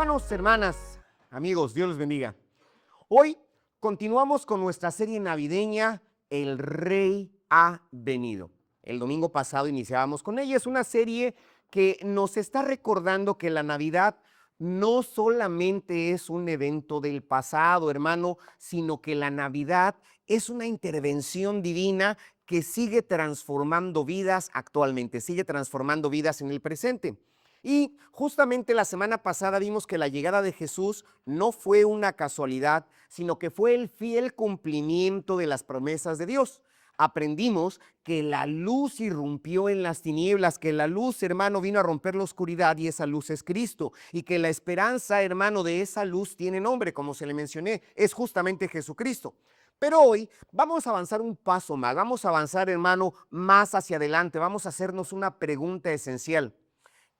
Hermanos, hermanas, amigos, Dios los bendiga. Hoy continuamos con nuestra serie navideña, El Rey ha venido. El domingo pasado iniciábamos con ella. Es una serie que nos está recordando que la Navidad no solamente es un evento del pasado, hermano, sino que la Navidad es una intervención divina que sigue transformando vidas actualmente, sigue transformando vidas en el presente. Y justamente la semana pasada vimos que la llegada de Jesús no fue una casualidad, sino que fue el fiel cumplimiento de las promesas de Dios. Aprendimos que la luz irrumpió en las tinieblas, que la luz, hermano, vino a romper la oscuridad y esa luz es Cristo. Y que la esperanza, hermano, de esa luz tiene nombre, como se le mencioné, es justamente Jesucristo. Pero hoy vamos a avanzar un paso más, vamos a avanzar, hermano, más hacia adelante, vamos a hacernos una pregunta esencial.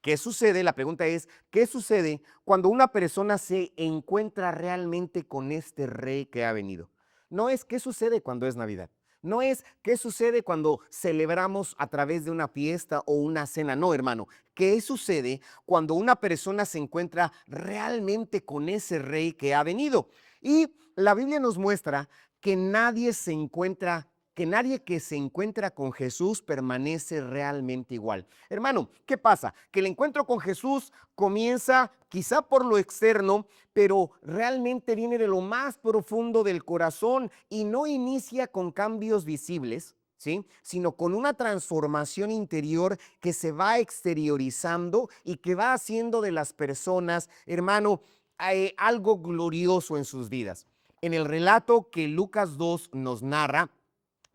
¿Qué sucede? La pregunta es, ¿qué sucede cuando una persona se encuentra realmente con este rey que ha venido? No es qué sucede cuando es Navidad. No es qué sucede cuando celebramos a través de una fiesta o una cena. No, hermano. ¿Qué sucede cuando una persona se encuentra realmente con ese rey que ha venido? Y la Biblia nos muestra que nadie que se encuentra con Jesús permanece realmente igual. Hermano, ¿qué pasa? Que el encuentro con Jesús comienza quizá por lo externo, pero realmente viene de lo más profundo del corazón y no inicia con cambios visibles, ¿sí? Sino con una transformación interior que se va exteriorizando y que va haciendo de las personas, hermano, algo glorioso en sus vidas. En el relato que Lucas 2 nos narra,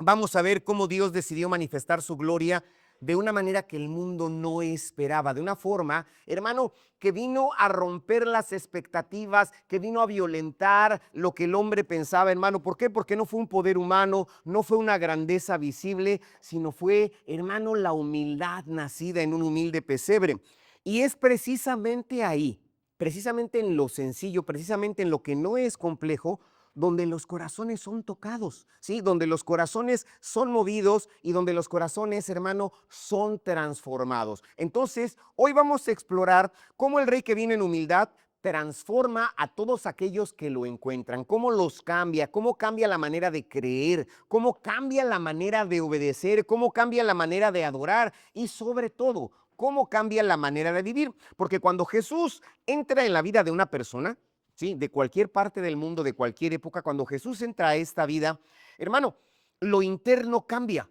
vamos a ver cómo Dios decidió manifestar su gloria de una manera que el mundo no esperaba, de una forma, hermano, que vino a romper las expectativas, que vino a violentar lo que el hombre pensaba, hermano. ¿Por qué? Porque no fue un poder humano, no fue una grandeza visible, sino fue, hermano, la humildad nacida en un humilde pesebre. Y es precisamente ahí, precisamente en lo sencillo, precisamente en lo que no es complejo, donde los corazones son tocados, ¿sí? Donde los corazones son movidos y donde los corazones, hermano, son transformados. Entonces, hoy vamos a explorar cómo el rey que viene en humildad transforma a todos aquellos que lo encuentran, cómo los cambia, cómo cambia la manera de creer, cómo cambia la manera de obedecer, cómo cambia la manera de adorar y sobre todo, cómo cambia la manera de vivir. Porque cuando Jesús entra en la vida de una persona, ¿sí? De cualquier parte del mundo, de cualquier época, cuando Jesús entra a esta vida, hermano, lo interno cambia.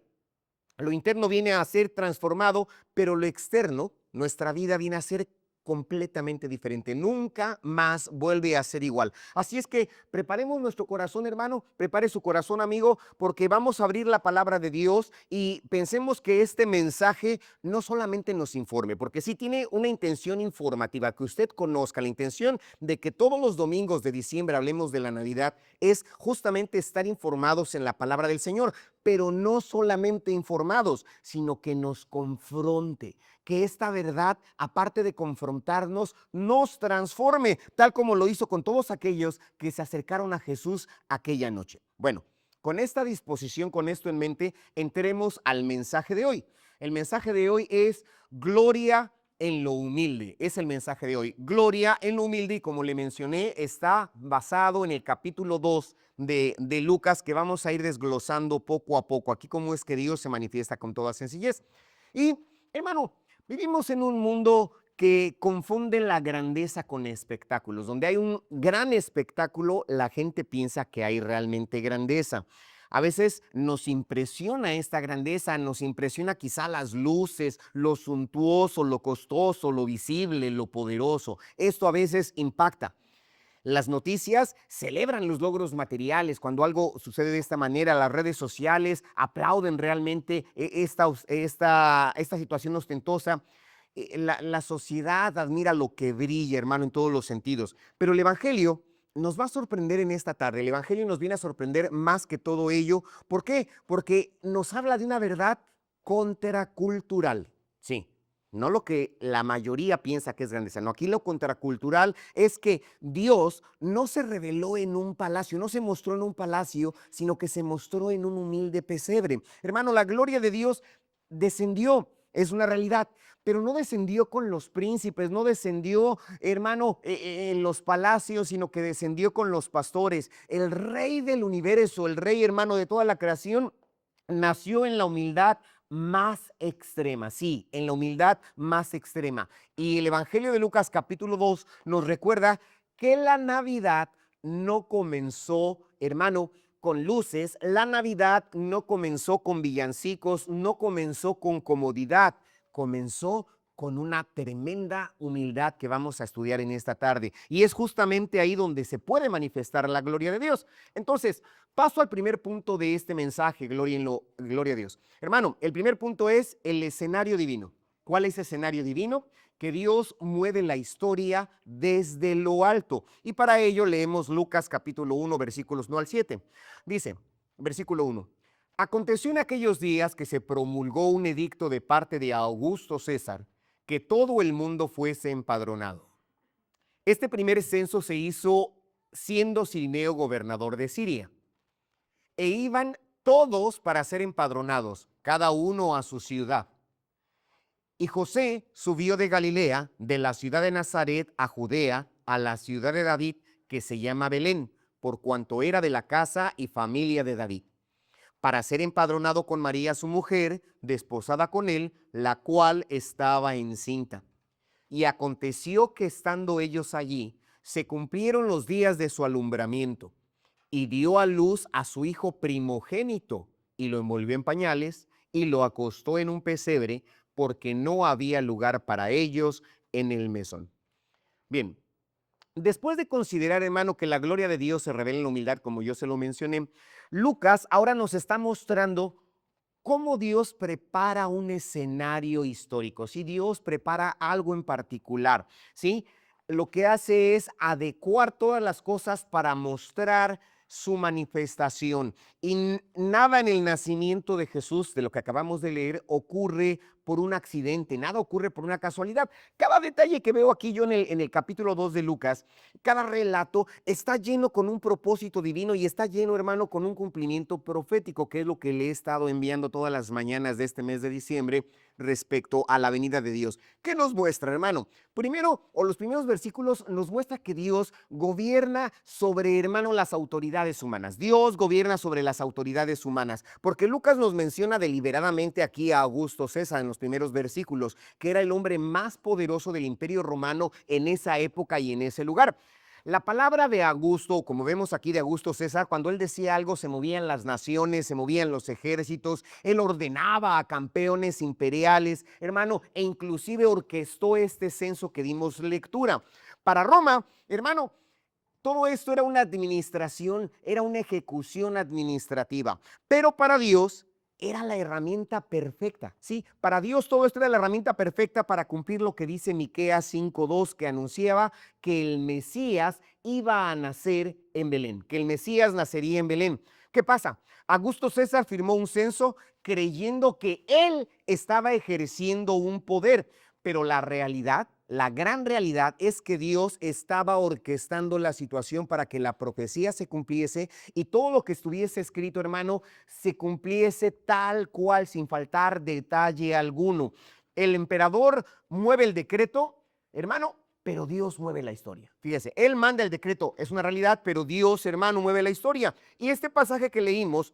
Lo interno viene a ser transformado, pero lo externo, nuestra vida viene a ser completamente diferente. Nunca más vuelve a ser igual. Así es que preparemos nuestro corazón, hermano, prepare su corazón, amigo, porque vamos a abrir la palabra de Dios y pensemos que este mensaje no solamente nos informe, porque sí tiene una intención informativa, que usted conozca. La intención de que todos los domingos de diciembre hablemos de la Navidad es justamente estar informados en la palabra del Señor, pero no solamente informados, sino que nos confronte, que esta verdad, aparte de confrontarnos, nos transforme, tal como lo hizo con todos aquellos que se acercaron a Jesús aquella noche. Bueno, con esta disposición, con esto en mente, entremos al mensaje de hoy. El mensaje de hoy es gloria en lo humilde. Es el mensaje de hoy. Gloria en lo humilde, y como le mencioné, está basado en el capítulo 2 de Lucas, que vamos a ir desglosando poco a poco. Aquí cómo es que Dios se manifiesta con toda sencillez. Y, hermano, vivimos en un mundo que confunde la grandeza con espectáculos. Donde hay un gran espectáculo, la gente piensa que hay realmente grandeza. A veces nos impresiona esta grandeza, nos impresiona quizá las luces, lo suntuoso, lo costoso, lo visible, lo poderoso. Esto a veces impacta. Las noticias celebran los logros materiales. Cuando algo sucede de esta manera, las redes sociales aplauden realmente esta situación ostentosa. La sociedad admira lo que brilla, hermano, en todos los sentidos. Pero el Evangelio nos va a sorprender en esta tarde. El Evangelio nos viene a sorprender más que todo ello. ¿Por qué? Porque nos habla de una verdad contracultural. Sí. No lo que la mayoría piensa que es grandeza. No, aquí lo contracultural es que Dios no se reveló en un palacio, no se mostró en un palacio, sino que se mostró en un humilde pesebre. Hermano, la gloria de Dios descendió. es una realidad, pero no descendió con los príncipes, no descendió, hermano, en los palacios, sino que descendió con los pastores. El rey del universo, el rey, hermano, de toda la creación, nació en la humildad más extrema, sí, en la humildad más extrema. Y el Evangelio de Lucas capítulo 2 nos recuerda que la Navidad no comenzó, hermano, con luces, la Navidad no comenzó con villancicos, no comenzó con comodidad, comenzó con una tremenda humildad que vamos a estudiar en esta tarde. Y es justamente ahí donde se puede manifestar la gloria de Dios. Entonces, paso al primer punto de este mensaje, gloria a Dios. Hermano, el primer punto es el escenario divino. ¿Cuál es el escenario divino? Que Dios mueve la historia desde lo alto. Y para ello leemos Lucas capítulo 1, versículos 1 al 7. Dice, versículo 1. Aconteció en aquellos días que se promulgó un edicto de parte de Augusto César, que todo el mundo fuese empadronado. Este primer censo se hizo siendo Cirineo gobernador de Siria. E iban todos para ser empadronados, cada uno a su ciudad. Y José subió de Galilea, de la ciudad de Nazaret a Judea, a la ciudad de David, que se llama Belén, por cuanto era de la casa y familia de David, para ser empadronado con María su mujer, desposada con él, la cual estaba encinta. Y aconteció que estando ellos allí, se cumplieron los días de su alumbramiento, y dio a luz a su hijo primogénito, y lo envolvió en pañales, y lo acostó en un pesebre, porque no había lugar para ellos en el mesón. Bien, después de considerar, hermano, que la gloria de Dios se revela en la humildad, como yo se lo mencioné, Lucas ahora nos está mostrando cómo Dios prepara un escenario histórico. Si Dios prepara algo en particular, ¿sí? Lo que hace es adecuar todas las cosas para mostrar su manifestación. Y nada en el nacimiento de Jesús, de lo que acabamos de leer, ocurre por un accidente, nada ocurre por una casualidad. Cada detalle que veo aquí yo en el capítulo 2 de Lucas, cada relato está lleno con un propósito divino y está lleno, hermano, con un cumplimiento profético, que es lo que le he estado enviando todas las mañanas de este mes de diciembre respecto a la venida de Dios. ¿Qué nos muestra, hermano? Primero, o los primeros versículos nos muestra que Dios gobierna sobre, hermano, las autoridades humanas. Dios gobierna sobre las autoridades humanas, porque Lucas nos menciona deliberadamente aquí a Augusto César en los primeros versículos, que era el hombre más poderoso del Imperio Romano en esa época y en ese lugar. La palabra de Augusto, como vemos aquí de Augusto César, cuando él decía algo se movían las naciones, se movían los ejércitos, él ordenaba a campeones imperiales, hermano, e inclusive orquestó este censo que dimos lectura. Para Roma, hermano, todo esto era una administración, era una ejecución administrativa, pero para Dios era la herramienta perfecta, ¿sí? Para Dios todo esto era la herramienta perfecta para cumplir lo que dice Miqueas 5:2, que anunciaba que el Mesías iba a nacer en Belén, que el Mesías nacería en Belén. ¿Qué pasa? Augusto César firmó un censo creyendo que él estaba ejerciendo un poder, pero la realidad, la gran realidad es que Dios estaba orquestando la situación para que la profecía se cumpliese y todo lo que estuviese escrito, hermano, se cumpliese tal cual, sin faltar detalle alguno. El emperador mueve el decreto, hermano, pero Dios mueve la historia. Fíjese, él manda el decreto, es una realidad, pero Dios, hermano, mueve la historia. Y este pasaje que leímos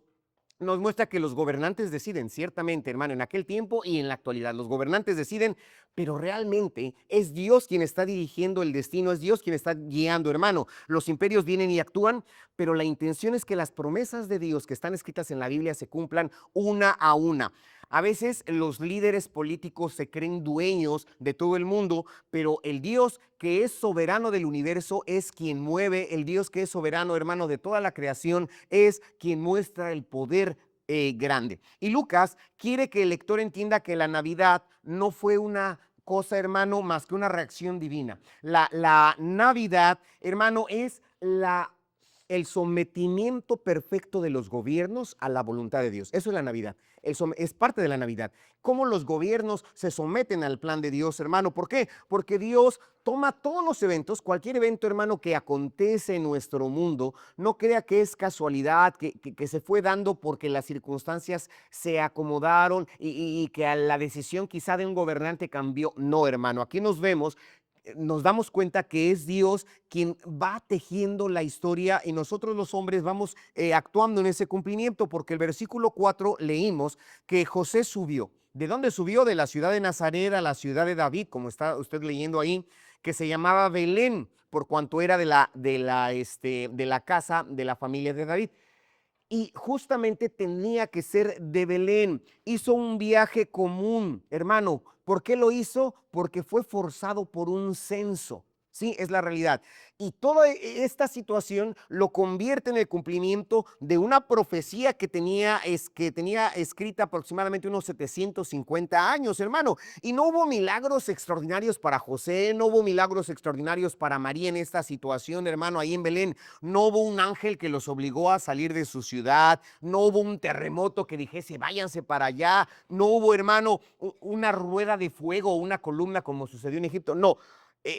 nos muestra que los gobernantes deciden, ciertamente, hermano, en aquel tiempo y en la actualidad. Los gobernantes deciden, pero realmente es Dios quien está dirigiendo el destino, es Dios quien está guiando, hermano. Los imperios vienen y actúan, pero la intención es que las promesas de Dios que están escritas en la Biblia se cumplan una a una. A veces los líderes políticos se creen dueños de todo el mundo, pero el Dios que es soberano del universo es quien mueve, el Dios que es soberano, hermano, de toda la creación, es quien muestra el poder grande. Y Lucas quiere que el lector entienda que la Navidad no fue una cosa, hermano, más que una reacción divina. La Navidad, hermano, es la el sometimiento perfecto de los gobiernos a la voluntad de Dios. Eso es la Navidad. Es parte de la Navidad. Cómo los gobiernos se someten al plan de Dios, hermano. ¿Por qué? Porque Dios toma todos los eventos, cualquier evento, hermano, que acontece en nuestro mundo, no crea que es casualidad, que se fue dando porque las circunstancias se acomodaron y que a la decisión quizá de un gobernante cambió. No, hermano, aquí nos damos cuenta que es Dios quien va tejiendo la historia y nosotros los hombres vamos actuando en ese cumplimiento, porque el versículo 4 leímos que José subió. ¿De dónde subió? De la ciudad de Nazaret a la ciudad de David, como está usted leyendo ahí, que se llamaba Belén, por cuanto era de la casa de la familia de David. Y justamente tenía que ser de Belén. Hizo un viaje común, hermano. ¿Por qué lo hizo? Porque fue forzado por un censo. Sí, es la realidad. Y toda esta situación lo convierte en el cumplimiento de una profecía que tenía escrita aproximadamente unos 750 años, hermano. Y no hubo milagros extraordinarios para José, no hubo milagros extraordinarios para María en esta situación, hermano, ahí en Belén. No hubo un ángel que los obligó a salir de su ciudad, no hubo un terremoto que dijese váyanse para allá, no hubo, hermano, una rueda de fuego o una columna como sucedió en Egipto. No,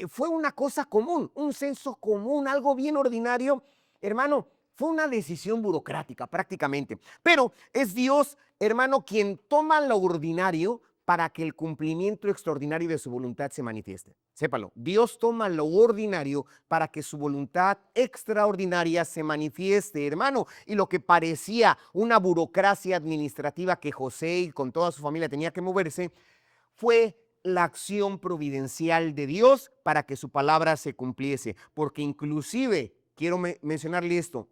fue una cosa común, un censo común, algo bien ordinario. Hermano, fue una decisión burocrática prácticamente, pero es Dios, hermano, quien toma lo ordinario para que el cumplimiento extraordinario de su voluntad se manifieste. Sépalo, Dios toma lo ordinario para que su voluntad extraordinaria se manifieste, hermano. Y lo que parecía una burocracia administrativa que José y con toda su familia tenía que moverse, fue la acción providencial de Dios para que su palabra se cumpliese. Porque inclusive, quiero mencionarle esto,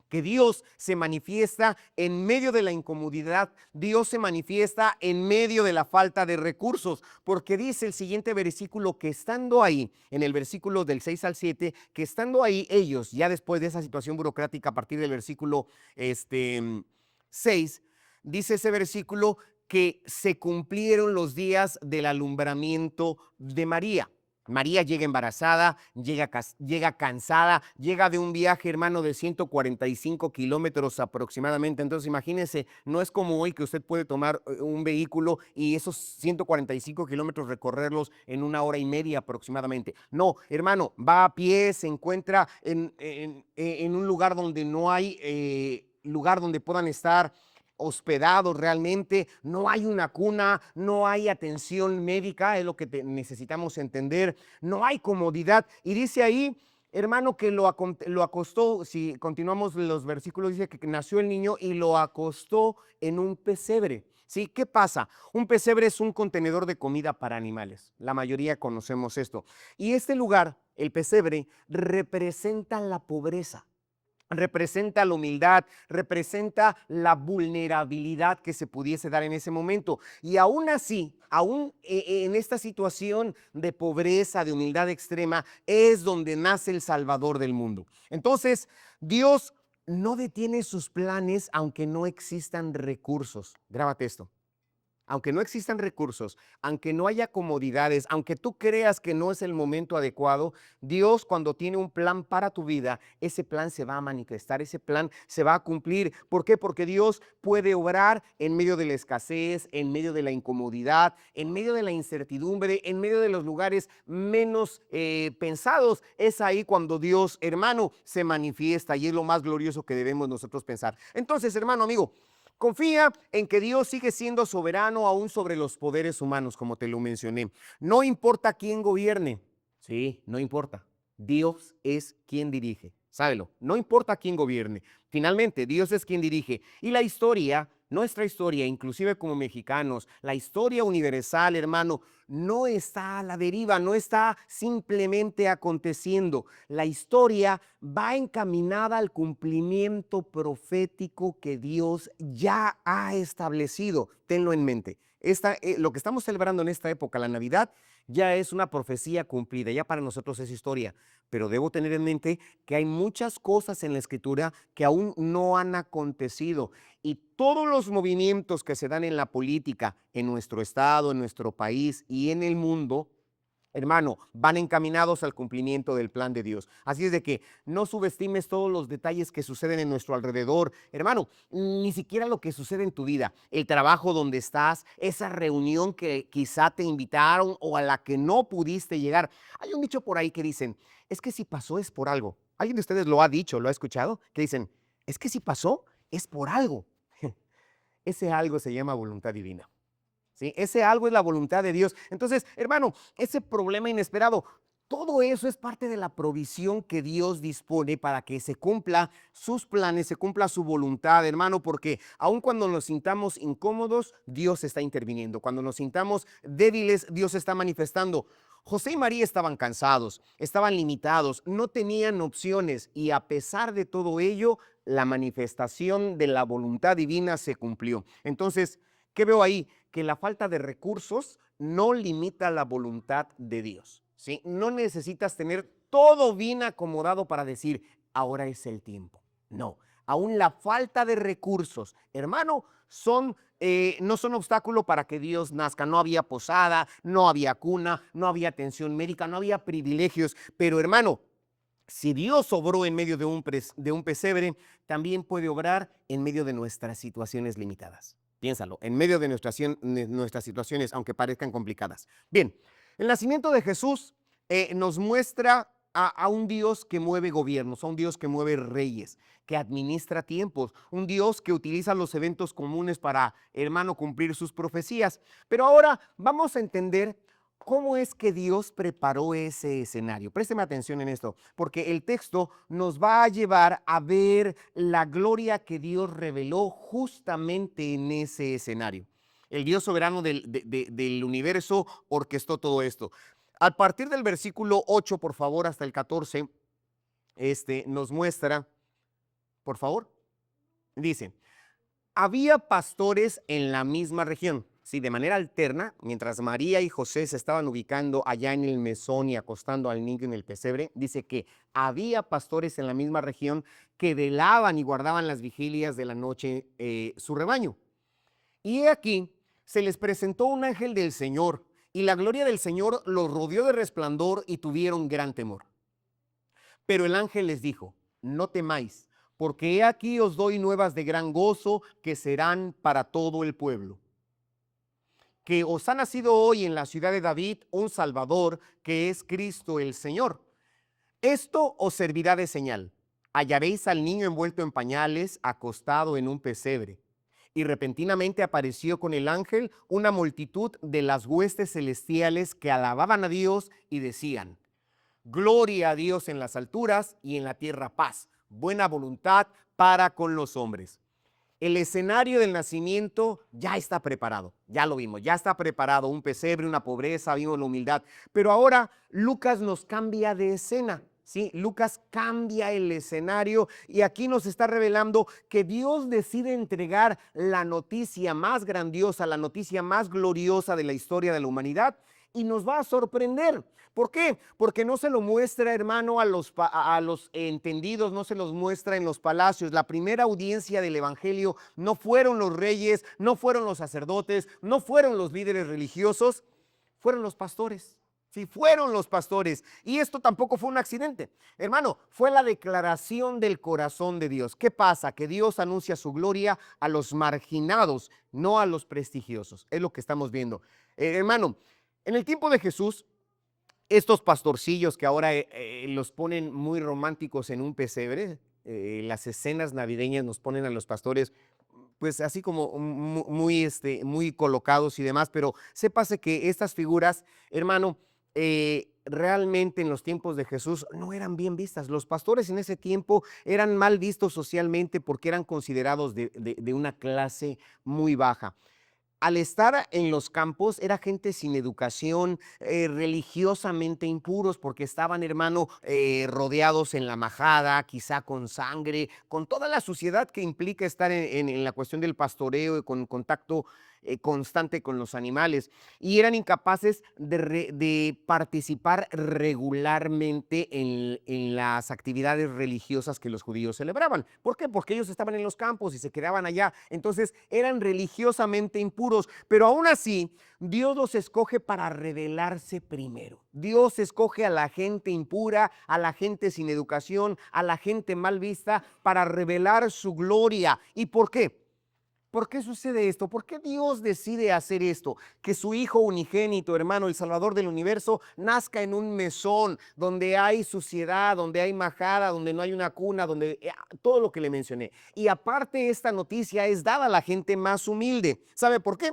que Dios se manifiesta en medio de la incomodidad, Dios se manifiesta en medio de la falta de recursos, porque dice el siguiente versículo que estando ahí, en el versículo del 6 al 7, que estando ahí ellos, ya después de esa situación burocrática a partir del versículo 6, dice ese versículo que se cumplieron los días del alumbramiento de María. María llega embarazada, llega cansada, llega de un viaje, hermano, de 145 kilómetros aproximadamente. Entonces, imagínense, no es como hoy que usted puede tomar un vehículo y esos 145 kilómetros recorrerlos en 1 hora y media aproximadamente. No, hermano, va a pie, se encuentra en un lugar donde no hay lugar donde puedan estar hospedados realmente, no hay una cuna, no hay atención médica, es lo que necesitamos entender, no hay comodidad. Y dice ahí, hermano, que lo acostó, si continuamos los versículos, dice que nació el niño y lo acostó en un pesebre. ¿Sí? ¿Qué pasa? Un pesebre es un contenedor de comida para animales. La mayoría conocemos esto. Y este lugar, el pesebre, representa la pobreza, representa la humildad, representa la vulnerabilidad que se pudiese dar en ese momento. Y aún así, aún en esta situación de pobreza, de humildad extrema, es donde nace el Salvador del mundo. Entonces, Dios no detiene sus planes aunque no existan recursos. Grábate esto. Aunque no existan recursos, aunque no haya comodidades, aunque tú creas que no es el momento adecuado, Dios cuando tiene un plan para tu vida, ese plan se va a manifestar, ese plan se va a cumplir. ¿Por qué? Porque Dios puede obrar en medio de la escasez, en medio de la incomodidad, en medio de la incertidumbre, en medio de los lugares menos pensados. Es ahí cuando Dios, hermano, se manifiesta y es lo más glorioso que debemos nosotros pensar. Entonces, hermano, amigo, confía en que Dios sigue siendo soberano aún sobre los poderes humanos, como te lo mencioné. No importa quién gobierne. Sí, no importa. Dios es quien dirige. Sábelo, no importa quién gobierne. Finalmente, Dios es quien dirige. Y la historia, nuestra historia, inclusive como mexicanos, la historia universal, hermano, no está a la deriva, no está simplemente aconteciendo. La historia va encaminada al cumplimiento profético que Dios ya ha establecido. Tenlo en mente. Lo que estamos celebrando en esta época, la Navidad, ya es una profecía cumplida, ya para nosotros es historia, pero debo tener en mente que hay muchas cosas en la Escritura que aún no han acontecido y todos los movimientos que se dan en la política, en nuestro estado, en nuestro país y en el mundo, hermano, van encaminados al cumplimiento del plan de Dios. Así es de que no subestimes todos los detalles que suceden en nuestro alrededor. Hermano, ni siquiera lo que sucede en tu vida, el trabajo donde estás, esa reunión que quizá te invitaron o a la que no pudiste llegar. Hay un dicho por ahí que dicen, es que si pasó es por algo. ¿Alguien de ustedes lo ha dicho, lo ha escuchado? Que dicen, es que si pasó es por algo. Ese algo se llama voluntad divina. ¿Sí? Ese algo es la voluntad de Dios. Entonces, hermano, ese problema inesperado, todo eso es parte de la provisión que Dios dispone para que se cumpla sus planes, se cumpla su voluntad, hermano, porque aun cuando nos sintamos incómodos, Dios está interviniendo. Cuando nos sintamos débiles, Dios está manifestando. José y María estaban cansados, estaban limitados, no tenían opciones y a pesar de todo ello, la manifestación de la voluntad divina se cumplió. Entonces, ¿qué veo ahí? Que la falta de recursos no limita la voluntad de Dios, ¿sí? No necesitas tener todo bien acomodado para decir, ahora es el tiempo. No, aún la falta de recursos, hermano, no son obstáculo para que Dios nazca. No había posada, no había cuna, no había atención médica, no había privilegios, pero hermano, si Dios obró en medio de un pesebre, también puede obrar en medio de nuestras situaciones limitadas. Piénsalo, en medio de nuestras situaciones, aunque parezcan complicadas. Bien, el nacimiento de Jesús nos muestra a un Dios que mueve gobiernos, a un Dios que mueve reyes, que administra tiempos, un Dios que utiliza los eventos comunes para, hermano, cumplir sus profecías. Pero ahora vamos a entender cómo es que Dios preparó ese escenario. Présteme atención en esto, porque el texto nos va a llevar a ver la gloria que Dios reveló justamente en ese escenario. El Dios soberano del universo orquestó todo esto. A partir del versículo 8, por favor, hasta el 14, nos muestra, por favor, dice, había pastores en la misma región. Sí, de manera alterna, mientras María y José se estaban ubicando allá en el mesón y acostando al niño en el pesebre, dice que había pastores en la misma región que velaban y guardaban las vigilias de la noche su rebaño. Y he aquí, se les presentó un ángel del Señor, y la gloria del Señor los rodeó de resplandor y tuvieron gran temor. Pero el ángel les dijo, no temáis, porque he aquí os doy nuevas de gran gozo que serán para todo el pueblo. Que os ha nacido hoy en la ciudad de David un Salvador, que es Cristo el Señor. Esto os servirá de señal. Hallaréis al niño envuelto en pañales, acostado en un pesebre. Y repentinamente apareció con el ángel una multitud de las huestes celestiales que alababan a Dios y decían, gloria a Dios en las alturas y en la tierra paz, buena voluntad para con los hombres. El escenario del nacimiento ya está preparado, ya lo vimos, ya está preparado, un pesebre, una pobreza, vimos la humildad, pero ahora Lucas nos cambia de escena. Sí, Lucas cambia el escenario y aquí nos está revelando que Dios decide entregar la noticia más grandiosa, la noticia más gloriosa de la historia de la humanidad y nos va a sorprender. ¿Por qué? Porque no se lo muestra, hermano, a los entendidos, no se los muestra en los palacios. La primera audiencia del evangelio no fueron los reyes, no fueron los sacerdotes, no fueron los líderes religiosos, fueron los pastores. Sí, fueron los pastores. Y esto tampoco fue un accidente. Hermano, fue la declaración del corazón de Dios. ¿Qué pasa? Que Dios anuncia su gloria a los marginados, no a los prestigiosos. Es lo que estamos viendo. Hermano, en el tiempo de Jesús, estos pastorcillos que ahora los ponen muy románticos en un pesebre, las escenas navideñas nos ponen a los pastores pues así como muy colocados y demás, pero sépase que estas figuras, hermano, realmente en los tiempos de Jesús no eran bien vistas. Los pastores en ese tiempo eran mal vistos socialmente porque eran considerados de una clase muy baja. Al estar en los campos era gente sin educación, religiosamente impuros, porque estaban, hermano, rodeados en la majada, quizá con sangre, con toda la suciedad que implica estar en la cuestión del pastoreo y con contacto. constante con los animales y eran incapaces de participar regularmente en las actividades religiosas que los judíos celebraban. ¿Por qué? Porque ellos estaban en los campos y se quedaban allá. Entonces eran religiosamente impuros, pero aún así Dios los escoge para revelarse primero. Dios escoge a la gente impura, a la gente sin educación, a la gente mal vista, para revelar su gloria. ¿Y por qué? ¿Por qué sucede esto? ¿Por qué Dios decide hacer esto? Que su Hijo unigénito, hermano, el Salvador del universo, nazca en un mesón donde hay suciedad, donde hay majada, donde no hay una cuna, donde todo lo que le mencioné. Y aparte, esta noticia es dada a la gente más humilde. ¿Sabe por qué?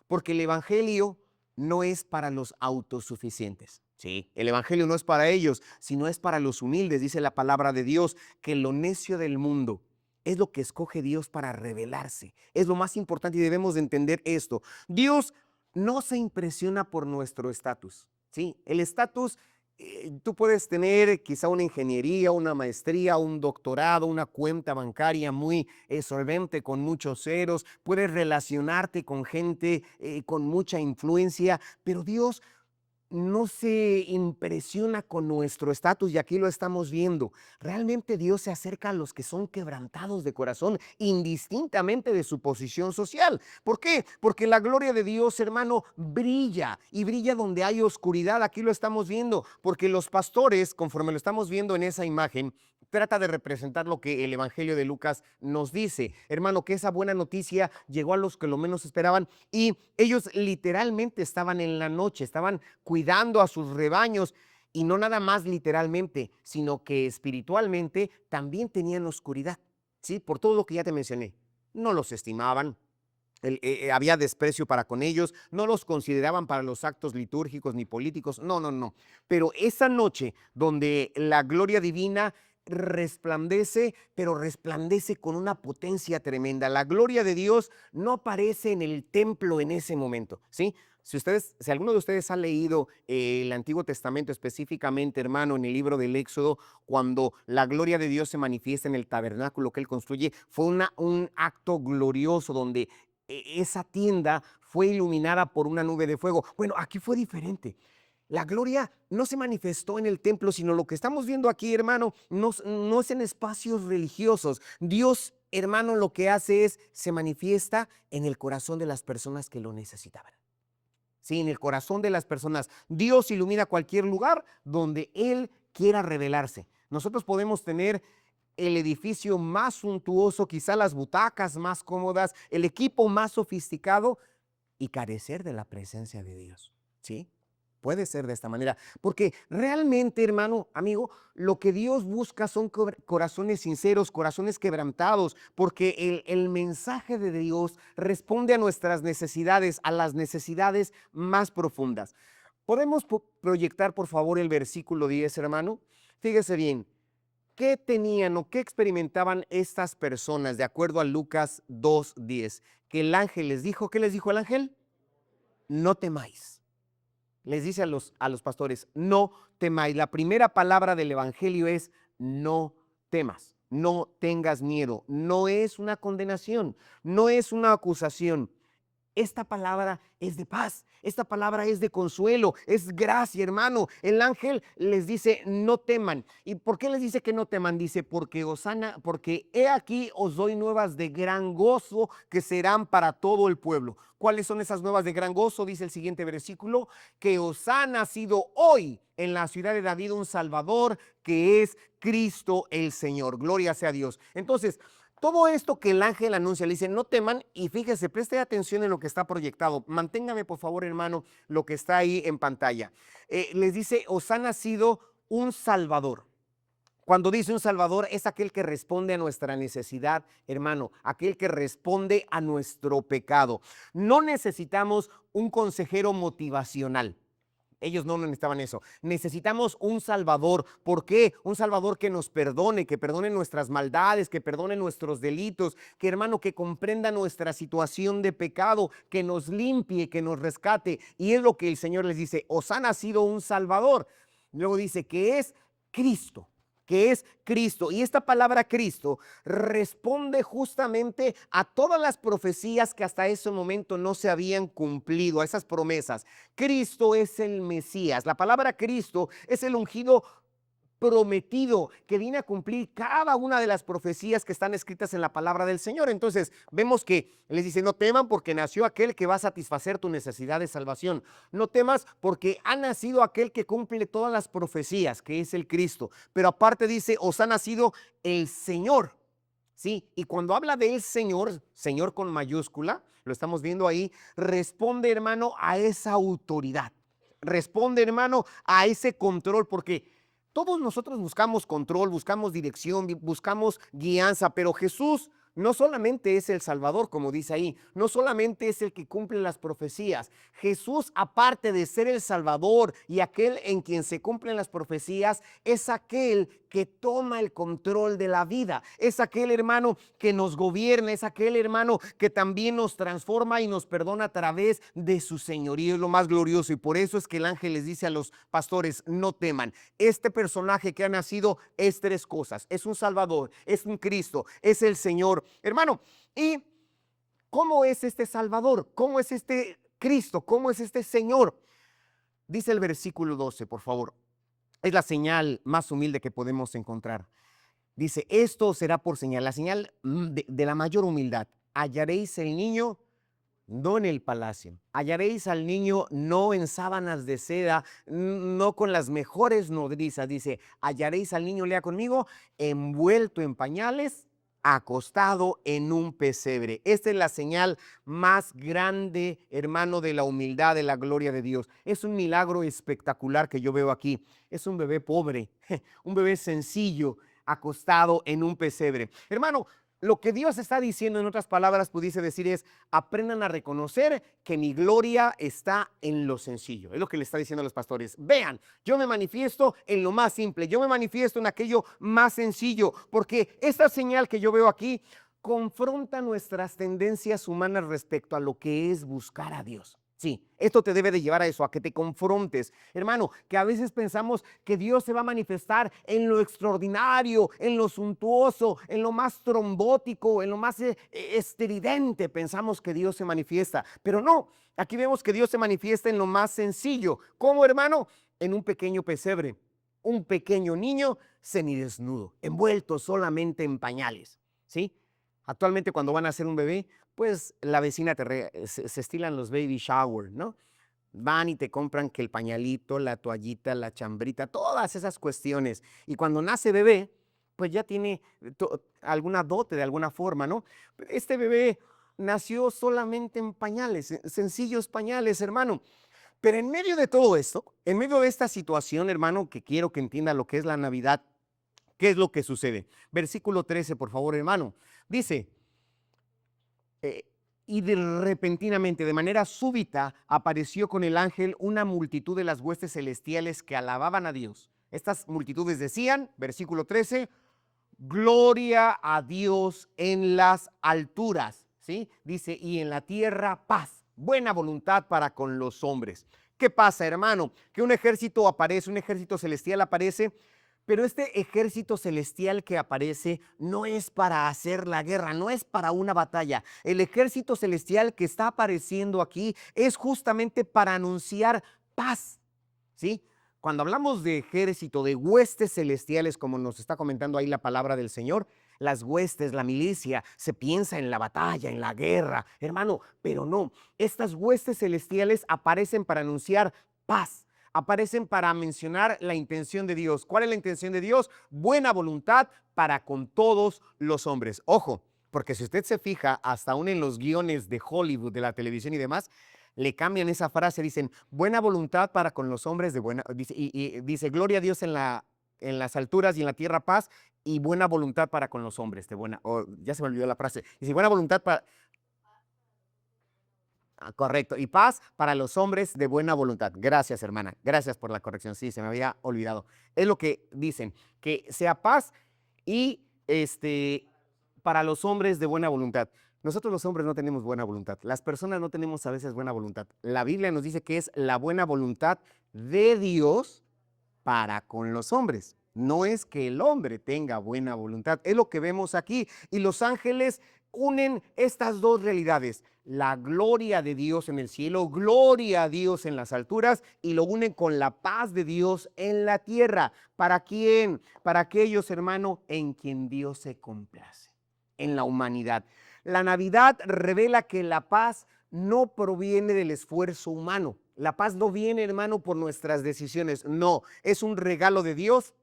Porque el Evangelio no es para los autosuficientes. Sí, el Evangelio no es para ellos, sino es para los humildes, dice la palabra de Dios, que lo necio del mundo es lo que escoge Dios para revelarse. Es lo más importante y debemos de entender esto. Dios no se impresiona por nuestro estatus. ¿Sí? El estatus, tú puedes tener quizá una ingeniería, una maestría, un doctorado, una cuenta bancaria muy solvente con muchos ceros, puedes relacionarte con gente con mucha influencia, pero Dios no se impresiona con nuestro estatus y aquí lo estamos viendo. Realmente Dios se acerca a los que son quebrantados de corazón, indistintamente de su posición social. ¿Por qué? Porque la gloria de Dios, hermano, brilla y brilla donde hay oscuridad. Aquí lo estamos viendo, porque los pastores, conforme lo estamos viendo en esa imagen, trata de representar lo que el Evangelio de Lucas nos dice. Hermano, que esa buena noticia llegó a los que lo menos esperaban y ellos literalmente estaban en la noche, estaban cuidando a sus rebaños y no nada más literalmente, sino que espiritualmente también tenían oscuridad, ¿sí? Por todo lo que ya te mencioné. No los estimaban, había desprecio para con ellos, no los consideraban para los actos litúrgicos ni políticos, no, no, no. Pero esa noche donde la gloria divina resplandece, pero resplandece con una potencia tremenda. La gloria de Dios no aparece en el templo en ese momento, ¿sí? Si alguno de ustedes ha leído el Antiguo Testamento específicamente, hermano, en el libro del Éxodo, cuando la gloria de Dios se manifiesta en el tabernáculo que él construye, fue un acto glorioso donde esa tienda fue iluminada por una nube de fuego. Bueno, aquí fue diferente. La gloria no se manifestó en el templo, sino lo que estamos viendo aquí, hermano, no es en espacios religiosos. Dios, hermano, lo que hace es, se manifiesta en el corazón de las personas que lo necesitaban. Sí, en el corazón de las personas. Dios ilumina cualquier lugar donde Él quiera revelarse. Nosotros podemos tener el edificio más suntuoso, quizá las butacas más cómodas, el equipo más sofisticado y carecer de la presencia de Dios. ¿Sí? Puede ser de esta manera, porque realmente, hermano, amigo, lo que Dios busca son corazones sinceros, corazones quebrantados, porque el mensaje de Dios responde a nuestras necesidades, a las necesidades más profundas. ¿Podemos proyectar, por favor, el versículo 10, hermano? Fíjese bien, ¿qué tenían o qué experimentaban estas personas de acuerdo a Lucas 2:10? Que el ángel les dijo, ¿qué les dijo el ángel? No temáis. Les dice a los pastores, no temáis. La primera palabra del Evangelio es no temas, no tengas miedo. No es una condenación, no es una acusación. Esta palabra es de paz, esta palabra es de consuelo, es gracia, hermano. El ángel les dice, no teman. ¿Y por qué les dice que no teman? Dice, porque he aquí os doy nuevas de gran gozo que serán para todo el pueblo. ¿Cuáles son esas nuevas de gran gozo? Dice el siguiente versículo, que os ha nacido hoy en la ciudad de David un Salvador, que es Cristo el Señor. Gloria sea a Dios. Entonces, todo esto que el ángel anuncia, le dice, no teman, y fíjese, preste atención en lo que está proyectado. Manténgame, por favor, hermano, lo que está ahí en pantalla. Les dice, os ha nacido un Salvador. Cuando dice un Salvador, es aquel que responde a nuestra necesidad, hermano, aquel que responde a nuestro pecado. No necesitamos un consejero motivacional. Ellos no necesitaban eso. Necesitamos un Salvador. ¿Por qué? Un Salvador que nos perdone, que perdone nuestras maldades, que perdone nuestros delitos, que hermano, que comprenda nuestra situación de pecado, que nos limpie, que nos rescate. Y es lo que el Señor les dice, os ha nacido un Salvador. Luego dice que es Cristo. que es Cristo. Y esta palabra Cristo responde justamente a todas las profecías que hasta ese momento no se habían cumplido, a esas promesas. Cristo es el Mesías. La palabra Cristo es el ungido prometido que viene a cumplir cada una de las profecías que están escritas en la palabra del Señor. Entonces vemos que les dice, no teman porque nació aquel que va a satisfacer tu necesidad de salvación. No temas porque ha nacido aquel que cumple todas las profecías, que es el Cristo. Pero aparte dice, os ha nacido el Señor. Sí, y cuando habla del Señor, Señor con mayúscula, lo estamos viendo ahí, responde, hermano, a esa autoridad. Responde, hermano, a ese control, porque todos nosotros buscamos control, buscamos dirección, buscamos guianza, pero Jesús no solamente es el Salvador, como dice ahí, no solamente es el que cumple las profecías. Jesús, aparte de ser el Salvador y aquel en quien se cumplen las profecías, es aquel que toma el control de la vida. Es aquel, hermano, que nos gobierna, es aquel, hermano, que también nos transforma y nos perdona a través de su señorío. Es lo más glorioso, y por eso es que el ángel les dice a los pastores, no teman. Este personaje que ha nacido es tres cosas: es un Salvador, es un Cristo, es el Señor, hermano. ¿Y cómo es este Salvador? ¿Cómo es este Cristo? ¿Cómo es este Señor? Dice el versículo 12, por favor. Es la señal más humilde que podemos encontrar. Dice, esto será por señal, la señal de la mayor humildad. Hallaréis el niño no en el palacio. Hallaréis al niño no en sábanas de seda, no con las mejores nodrizas. Dice, hallaréis al niño, lea conmigo, envuelto en pañales, acostado en un pesebre. Esta es la señal más grande, hermano, de la humildad, de la gloria de Dios. Es un milagro espectacular que yo veo aquí. Es un bebé pobre, un bebé sencillo, acostado en un pesebre. Hermano, lo que Dios está diciendo, en otras palabras, pudiese decir es, aprendan a reconocer que mi gloria está en lo sencillo. Es lo que le está diciendo a los pastores. Vean, yo me manifiesto en lo más simple, yo me manifiesto en aquello más sencillo, porque esta señal que yo veo aquí confronta nuestras tendencias humanas respecto a lo que es buscar a Dios. Sí, esto te debe de llevar a eso, a que te confrontes. Hermano, que a veces pensamos que Dios se va a manifestar en lo extraordinario, en lo suntuoso, en lo más trombótico, en lo más estridente. Pensamos que Dios se manifiesta, pero no. Aquí vemos que Dios se manifiesta en lo más sencillo. ¿Cómo, hermano? En un pequeño pesebre, un pequeño niño semidesnudo, envuelto solamente en pañales. ¿Sí? Actualmente cuando van a hacer un bebé, pues la vecina se estilan los baby shower, ¿no? Van y te compran que el pañalito, la toallita, la chambrita, todas esas cuestiones. Y cuando nace bebé, pues ya tiene alguna dote de alguna forma, ¿no? Este bebé nació solamente en pañales, sencillos pañales, hermano. Pero en medio de todo esto, en medio de esta situación, hermano, que quiero que entienda lo que es la Navidad, ¿qué es lo que sucede? Versículo 13, por favor, hermano. Dice, y repentinamente, de manera súbita, apareció con el ángel una multitud de las huestes celestiales que alababan a Dios. Estas multitudes decían, versículo 13, gloria a Dios en las alturas, ¿sí? Dice, y en la tierra paz, buena voluntad para con los hombres. ¿Qué pasa, hermano? Que un ejército aparece, un ejército celestial aparece, pero este ejército celestial que aparece no es para hacer la guerra, no es para una batalla. El ejército celestial que está apareciendo aquí es justamente para anunciar paz, ¿sí? Cuando hablamos de ejército, de huestes celestiales, como nos está comentando ahí la palabra del Señor, las huestes, la milicia, se piensa en la batalla, en la guerra, hermano, pero no. Estas huestes celestiales aparecen para anunciar paz. Aparecen para mencionar la intención de Dios. ¿Cuál es la intención de Dios? Buena voluntad para con todos los hombres. Ojo, porque si usted se fija, hasta aún en los guiones de Hollywood, de la televisión y demás, le cambian esa frase, dicen, buena voluntad para con los hombres de buena, dice, y dice, gloria a Dios en las alturas y en la tierra paz, y buena voluntad para con los hombres de buena, ya se me olvidó la frase, dice, buena voluntad para, correcto, y paz para los hombres de buena voluntad. Gracias, hermana, gracias por la corrección, sí, se me había olvidado. Es lo que dicen, que sea paz y para los hombres de buena voluntad. Nosotros los hombres no tenemos buena voluntad. Las personas no tenemos a veces buena voluntad. La Biblia nos dice que es la buena voluntad de Dios para con los hombres. no es que el hombre tenga buena voluntad. Es lo que vemos aquí. Y los ángeles unen estas dos realidades, la gloria de Dios en el cielo, gloria a Dios en las alturas, y lo unen con la paz de Dios en la tierra. ¿Para quién? Para aquellos, hermano, en quien Dios se complace, en la humanidad. La Navidad revela que la paz no proviene del esfuerzo humano. La paz no viene, hermano, por nuestras decisiones. No, es un regalo de Dios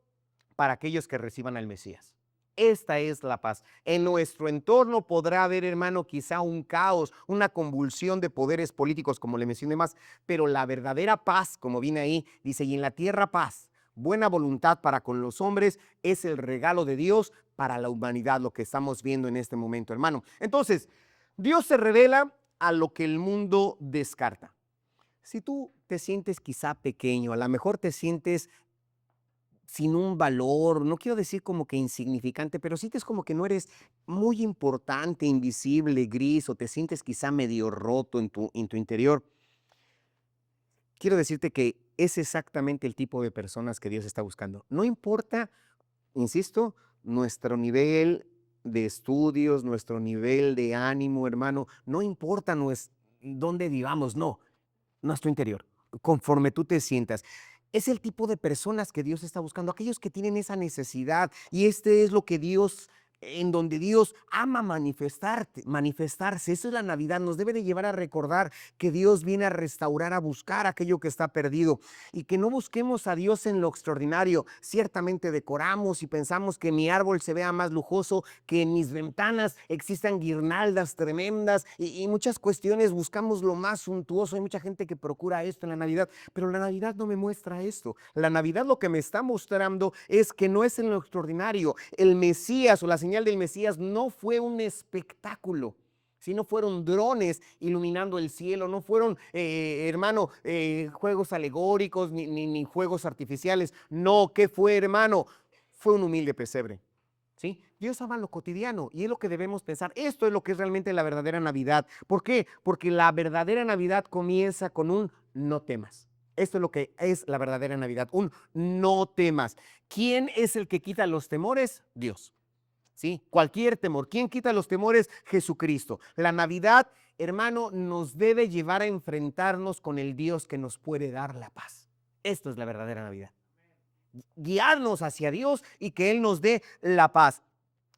para aquellos que reciban al Mesías. Esta es la paz. En nuestro entorno podrá haber, hermano, quizá un caos, una convulsión de poderes políticos, como le mencioné más, pero la verdadera paz, como viene ahí, dice, y en la tierra paz, buena voluntad para con los hombres, es el regalo de Dios para la humanidad, lo que estamos viendo en este momento, hermano. Entonces, Dios se revela a lo que el mundo descarta. Si tú te sientes quizá pequeño, a lo mejor te sientes sin un valor, no quiero decir como que insignificante, pero sientes como que no eres muy importante, invisible, gris, o te sientes quizá medio roto en tu interior. Quiero decirte que es exactamente el tipo de personas que Dios está buscando. No importa, insisto, nuestro nivel de estudios, nuestro nivel de ánimo, hermano, no importa dónde vivamos, no, nuestro interior, conforme tú te sientas. Es el tipo de personas que Dios está buscando, aquellos que tienen esa necesidad. Y este es lo que Dios, en donde Dios ama manifestarse. Eso es la Navidad. Nos debe de llevar a recordar que Dios viene a restaurar, a buscar aquello que está perdido. Y que no busquemos a Dios en lo extraordinario. Ciertamente decoramos y pensamos que mi árbol se vea más lujoso, que en mis ventanas existan guirnaldas tremendas y muchas cuestiones. Buscamos lo más suntuoso. Hay mucha gente que procura esto en la Navidad, pero la Navidad no me muestra esto. La Navidad lo que me está mostrando es que no es en lo extraordinario. El Mesías o la señal del Mesías no fue un espectáculo. Si no fueron drones iluminando el cielo, no fueron, hermano, juegos alegóricos ni juegos artificiales. No, ¿qué fue, hermano? Fue un humilde pesebre. ¿Sí? Dios ama lo cotidiano y es lo que debemos pensar. Esto es lo que es realmente la verdadera Navidad. ¿Por qué? Porque la verdadera Navidad comienza con un no temas. Esto es lo que es la verdadera Navidad, un no temas. ¿Quién es el que quita los temores? Dios. ¿Sí? Cualquier temor. ¿Quién quita los temores? Jesucristo. La Navidad, hermano, nos debe llevar a enfrentarnos con el Dios que nos puede dar la paz. Esto es la verdadera Navidad. Guiarnos hacia Dios y que Él nos dé la paz.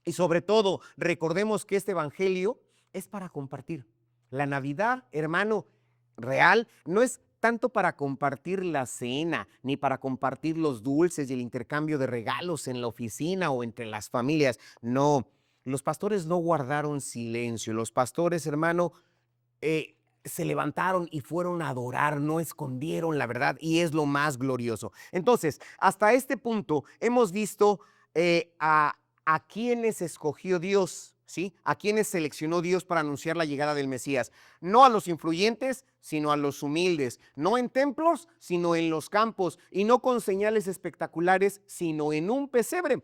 Y sobre todo, recordemos que este evangelio es para compartir. La Navidad, hermano, real, no es tanto para compartir la cena, ni para compartir los dulces y el intercambio de regalos en la oficina o entre las familias. No, los pastores no guardaron silencio. Los pastores, hermano, se levantaron y fueron a adorar, no escondieron la verdad y es lo más glorioso. Entonces, hasta este punto hemos visto a quienes escogió Dios, ¿sí? A quienes seleccionó Dios para anunciar la llegada del Mesías. No a los influyentes, sino a los humildes. No en templos, sino en los campos. Y no con señales espectaculares, sino en un pesebre.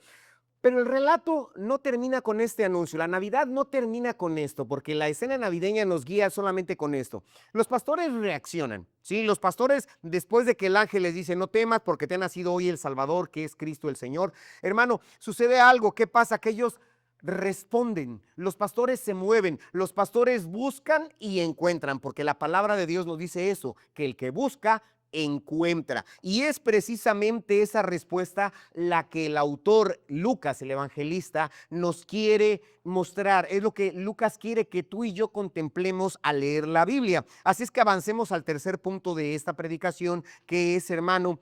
Pero el relato no termina con este anuncio. La Navidad no termina con esto, porque la escena navideña nos guía solamente con esto. Los pastores reaccionan, ¿sí? Los pastores, después de que el ángel les dice, no temas porque te ha nacido hoy el Salvador, que es Cristo el Señor. Hermano, sucede algo. ¿Qué pasa? Que ellos responden. Los pastores se mueven. Los pastores buscan y encuentran, porque la palabra de Dios nos dice eso, que el que busca encuentra. Y es precisamente esa respuesta la que el autor Lucas, el evangelista, nos quiere mostrar. Es lo que Lucas quiere que tú y yo contemplemos al leer la Biblia. Así es que avancemos al tercer punto de esta predicación, que es, hermano,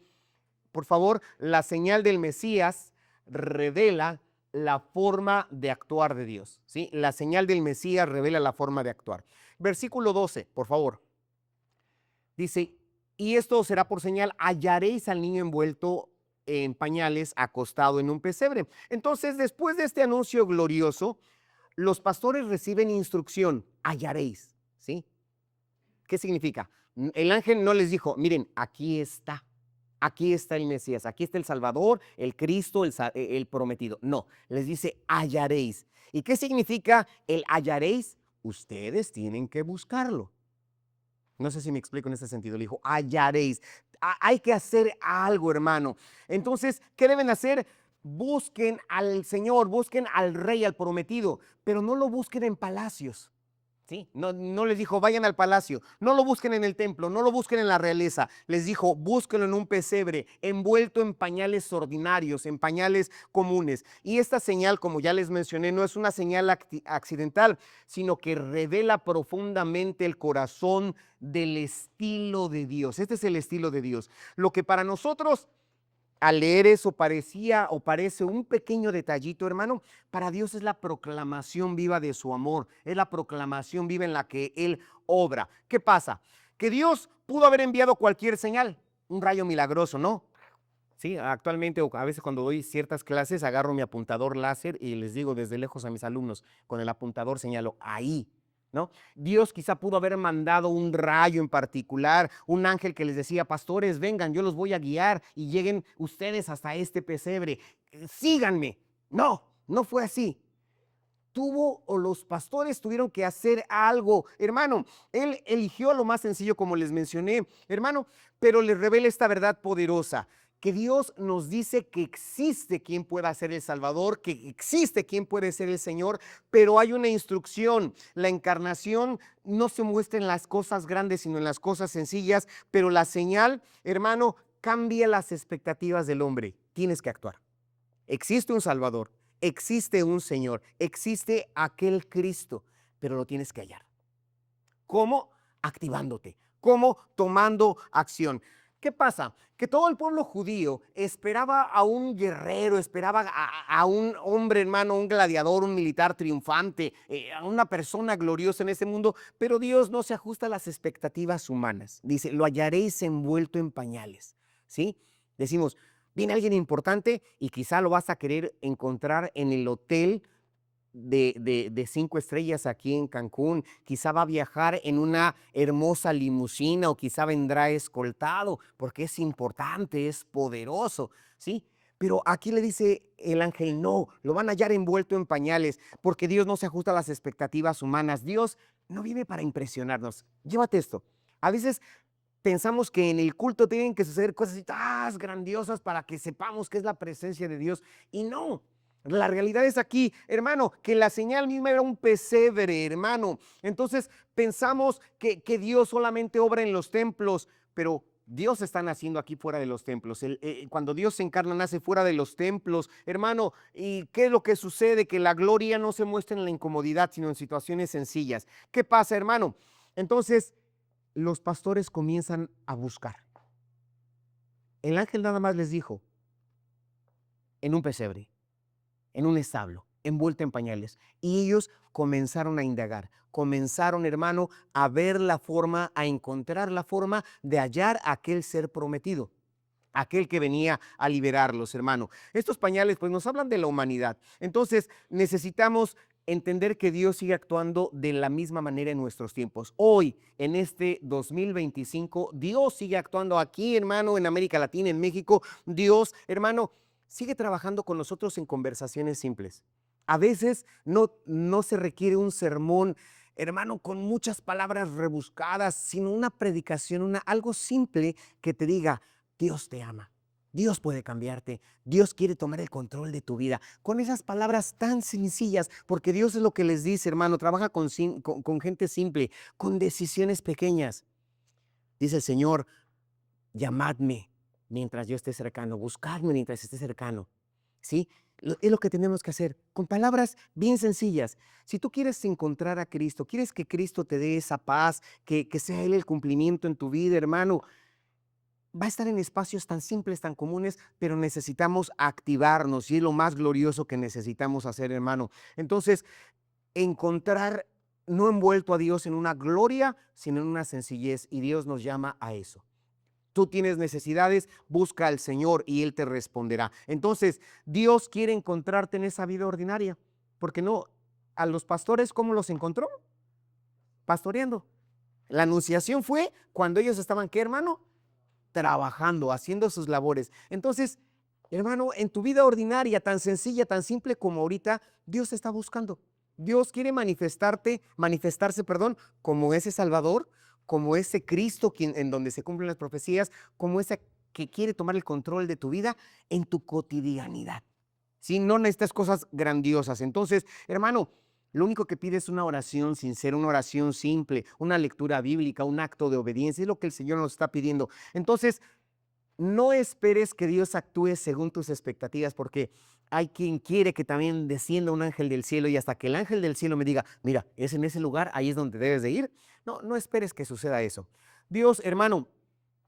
por favor, la señal del Mesías revela la forma de actuar de Dios, ¿sí? La señal del Mesías revela la forma de actuar. Versículo 12, por favor. Dice, y esto será por señal, hallaréis al niño envuelto en pañales, acostado en un pesebre. Entonces, después de este anuncio glorioso, los pastores reciben instrucción, hallaréis, ¿sí? ¿Qué significa? El ángel no les dijo, miren, aquí está el Mesías, aquí está el Salvador, el Cristo, el prometido. No, les dice, hallaréis. ¿Y qué significa el hallaréis? Ustedes tienen que buscarlo. No sé si me explico en este sentido. Le dijo, hallaréis. Hay que hacer algo, hermano. Entonces, ¿qué deben hacer? Busquen al Señor, busquen al Rey, al prometido, pero no lo busquen en palacios. Sí, no, no les dijo, vayan al palacio, no lo busquen en el templo, no lo busquen en la realeza. Les dijo, búsquenlo en un pesebre, envuelto en pañales ordinarios, en pañales comunes. Y esta señal, como ya les mencioné, no es una señal accidental, sino que revela profundamente el corazón del estilo de Dios. Este es el estilo de Dios. Lo que para nosotros al leer eso parecía o parece un pequeño detallito, hermano, para Dios es la proclamación viva de su amor, es la proclamación viva en la que Él obra. ¿Qué pasa? Que Dios pudo haber enviado cualquier señal, un rayo milagroso, ¿no? Sí, actualmente o a veces cuando doy ciertas clases agarro mi apuntador láser y les digo desde lejos a mis alumnos, con el apuntador señalo ahí, ¿no? Dios quizá pudo haber mandado un rayo en particular, un ángel que les decía, pastores, vengan, yo los voy a guiar y lleguen ustedes hasta este pesebre, síganme. No, no fue así. Tuvo o los pastores tuvieron que hacer algo, hermano. Él eligió lo más sencillo, como les mencioné, hermano, pero les revela esta verdad poderosa, que Dios nos dice que existe quien pueda ser el Salvador, que existe quien puede ser el Señor, pero hay una instrucción. La encarnación no se muestra en las cosas grandes, sino en las cosas sencillas, pero la señal, hermano, cambia las expectativas del hombre. Tienes que actuar. Existe un Salvador, existe un Señor, existe aquel Cristo, pero lo tienes que hallar. ¿Cómo? Activándote. ¿Cómo? Tomando acción. ¿Qué pasa? Que todo el pueblo judío esperaba a un guerrero, esperaba a un hombre, hermano, un gladiador, un militar triunfante, a una persona gloriosa en este mundo, pero Dios no se ajusta a las expectativas humanas. Dice, lo hallaréis envuelto en pañales, ¿sí? Decimos, viene alguien importante y quizá lo vas a querer encontrar en el hotel de 5 estrellas aquí en Cancún, quizá va a viajar en una hermosa limusina o quizá vendrá escoltado porque es importante, es poderoso, ¿sí? Pero aquí le dice el ángel, no, lo van a hallar envuelto en pañales porque Dios no se ajusta a las expectativas humanas. Dios no viene para impresionarnos. Llévate esto. A veces pensamos que en el culto tienen que suceder cosas así, grandiosas para que sepamos que es la presencia de Dios. Y no, la realidad es aquí, hermano, que la señal misma era un pesebre, hermano. Entonces pensamos que Dios solamente obra en los templos, pero Dios está naciendo aquí fuera de los templos. Cuando Dios se encarna, nace fuera de los templos, hermano. ¿Y qué es lo que sucede? Que la gloria no se muestra en la incomodidad, sino en situaciones sencillas. ¿Qué pasa, hermano? Entonces, los pastores comienzan a buscar. El ángel nada más les dijo, en un pesebre, en un establo, envuelto en pañales. Y ellos comenzaron a indagar, comenzaron, hermano, a ver la forma, a encontrar la forma de hallar a aquel ser prometido, aquel que venía a liberarlos, hermano. Estos pañales pues nos hablan de la humanidad. Entonces necesitamos entender que Dios sigue actuando de la misma manera en nuestros tiempos. Hoy, en este 2025, Dios sigue actuando aquí, hermano, en América Latina, en México. Dios, hermano, sigue trabajando con nosotros en conversaciones simples. A veces no se requiere un sermón, hermano, con muchas palabras rebuscadas, sino una predicación, algo simple que te diga, Dios te ama. Dios puede cambiarte. Dios quiere tomar el control de tu vida. Con esas palabras tan sencillas, porque Dios es lo que les dice, hermano, trabaja con gente simple, con decisiones pequeñas. Dice el Señor, llamadme mientras yo esté cercano, buscadme mientras esté cercano. ¿Sí? Es lo que tenemos que hacer, con palabras bien sencillas. Si tú quieres encontrar a Cristo, quieres que Cristo te dé esa paz, que sea Él el cumplimiento en tu vida, hermano, va a estar en espacios tan simples, tan comunes, pero necesitamos activarnos y es lo más glorioso que necesitamos hacer, hermano. Entonces, encontrar no envuelto a Dios en una gloria, sino en una sencillez, y Dios nos llama a eso. Tú tienes necesidades, busca al Señor y Él te responderá. Entonces, Dios quiere encontrarte en esa vida ordinaria, porque no, a los pastores, ¿cómo los encontró? Pastoreando. La anunciación fue cuando ellos estaban, ¿qué, hermano? Trabajando, haciendo sus labores. Entonces, hermano, en tu vida ordinaria, tan sencilla, tan simple como ahorita, Dios te está buscando. Dios quiere manifestarse, perdón, como ese Salvador, como ese Cristo en donde se cumplen las profecías, como ese que quiere tomar el control de tu vida en tu cotidianidad. ¿Sí? No necesitas cosas grandiosas. Entonces, hermano, lo único que pide es una oración sincera, una oración simple, una lectura bíblica, un acto de obediencia. Es lo que el Señor nos está pidiendo. Entonces, no esperes que Dios actúe según tus expectativas, porque hay quien quiere que también descienda un ángel del cielo y hasta que el ángel del cielo me diga, mira, es en ese lugar, ahí es donde debes de ir. No, no esperes que suceda eso. Dios, hermano,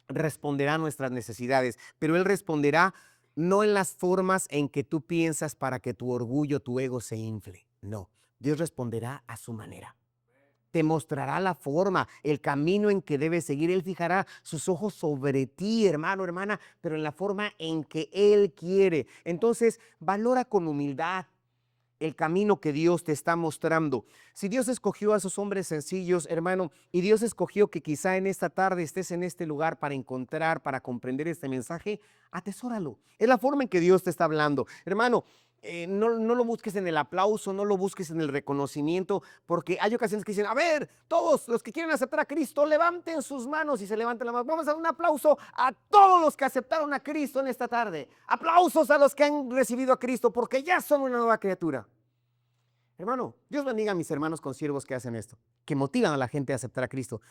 responderá a nuestras necesidades, pero Él responderá no en las formas en que tú piensas para que tu orgullo, tu ego se infle. No, Dios responderá a su manera. Te mostrará la forma, el camino en que debes seguir. Él fijará sus ojos sobre ti, hermano, hermana, pero en la forma en que Él quiere. Entonces, valora con humildad el camino que Dios te está mostrando. Si Dios escogió a esos hombres sencillos, hermano, y Dios escogió que quizá en esta tarde estés en este lugar para encontrar, para comprender este mensaje, atesóralo. Es la forma en que Dios te está hablando. Hermano, no lo busques en el aplauso, no lo busques en el reconocimiento, porque hay ocasiones que dicen, a ver, todos los que quieren aceptar a Cristo, levanten sus manos y se levanten las manos. Vamos a dar un aplauso a todos los que aceptaron a Cristo en esta tarde. Aplausos a los que han recibido a Cristo, porque ya son una nueva criatura. Hermano, Dios bendiga a mis hermanos consiervos que hacen esto, que motivan a la gente a aceptar a Cristo.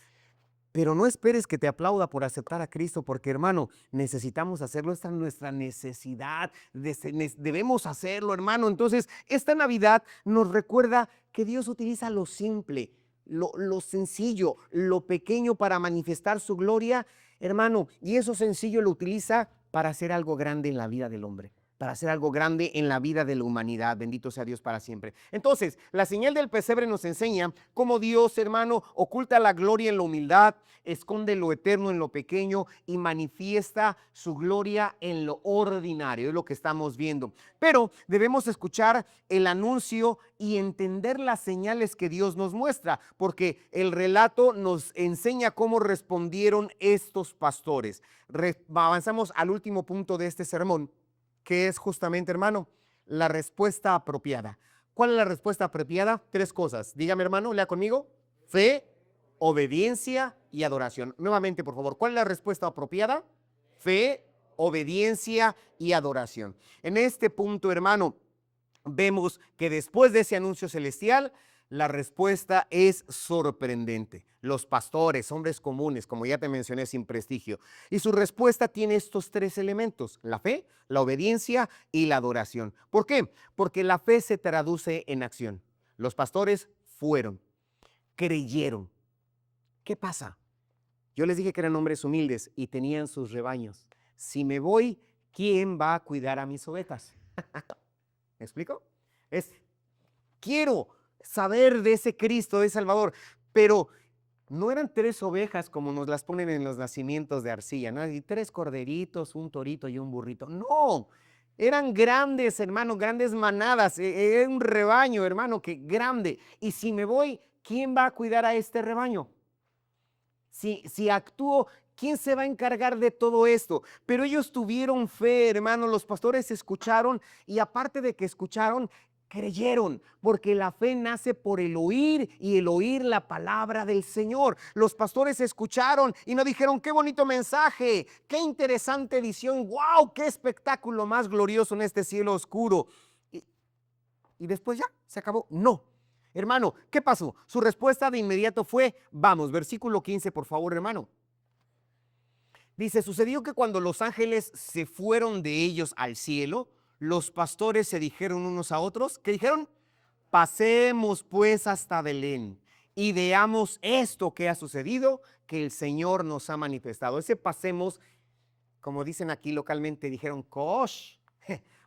Pero no esperes que te aplauda por aceptar a Cristo, porque hermano, necesitamos hacerlo, esta es nuestra necesidad, debemos hacerlo, hermano. Entonces, esta Navidad nos recuerda que Dios utiliza lo simple, lo sencillo, lo pequeño para manifestar su gloria, hermano, y eso sencillo lo utiliza para hacer algo grande en la vida del hombre, para hacer algo grande en la vida de la humanidad. Bendito sea Dios para siempre. Entonces, la señal del pesebre nos enseña cómo Dios, hermano, oculta la gloria en la humildad, esconde lo eterno en lo pequeño y manifiesta su gloria en lo ordinario. Es lo que estamos viendo. Pero debemos escuchar el anuncio y entender las señales que Dios nos muestra, porque el relato nos enseña cómo respondieron estos pastores. Avanzamos al último punto de este sermón, que es justamente, hermano, la respuesta apropiada. ¿Cuál es la respuesta apropiada? Tres cosas. Dígame, hermano, lea conmigo. Fe, obediencia y adoración. Nuevamente, por favor, ¿cuál es la respuesta apropiada? Fe, obediencia y adoración. En este punto, hermano, vemos que después de ese anuncio celestial, la respuesta es sorprendente. Los pastores, hombres comunes, como ya te mencioné, sin prestigio. Y su respuesta tiene estos tres elementos: la fe, la obediencia y la adoración. ¿Por qué? Porque la fe se traduce en acción. Los pastores fueron, creyeron. ¿Qué pasa? Yo les dije que eran hombres humildes y tenían sus rebaños. Si me voy, ¿quién va a cuidar a mis ovejas? ¿Me explico? Quiero saber de ese Cristo, de Salvador, pero no eran tres ovejas como nos las ponen en los nacimientos de arcilla, ¿no? Y tres corderitos, un torito y un burrito. No, eran grandes, hermano, grandes manadas. Era un rebaño, hermano, que grande. Y si me voy, ¿quién va a cuidar a este rebaño? Si actúo, ¿quién se va a encargar de todo esto? Pero ellos tuvieron fe, hermano. Los pastores escucharon y aparte de que escucharon, creyeron, porque la fe nace por el oír y el oír la palabra del Señor. Los pastores escucharon y no dijeron, qué bonito mensaje, qué interesante visión, wow, qué espectáculo más glorioso en este cielo oscuro. Y después ya, se acabó. No. Hermano, ¿qué pasó? Su respuesta de inmediato fue, vamos, versículo 15, por favor, hermano. Dice, sucedió que cuando los ángeles se fueron de ellos al cielo, los pastores se dijeron unos a otros, ¿qué dijeron? Pasemos pues hasta Belén y veamos esto que ha sucedido, que el Señor nos ha manifestado. Ese pasemos, como dicen aquí localmente, dijeron, cosh,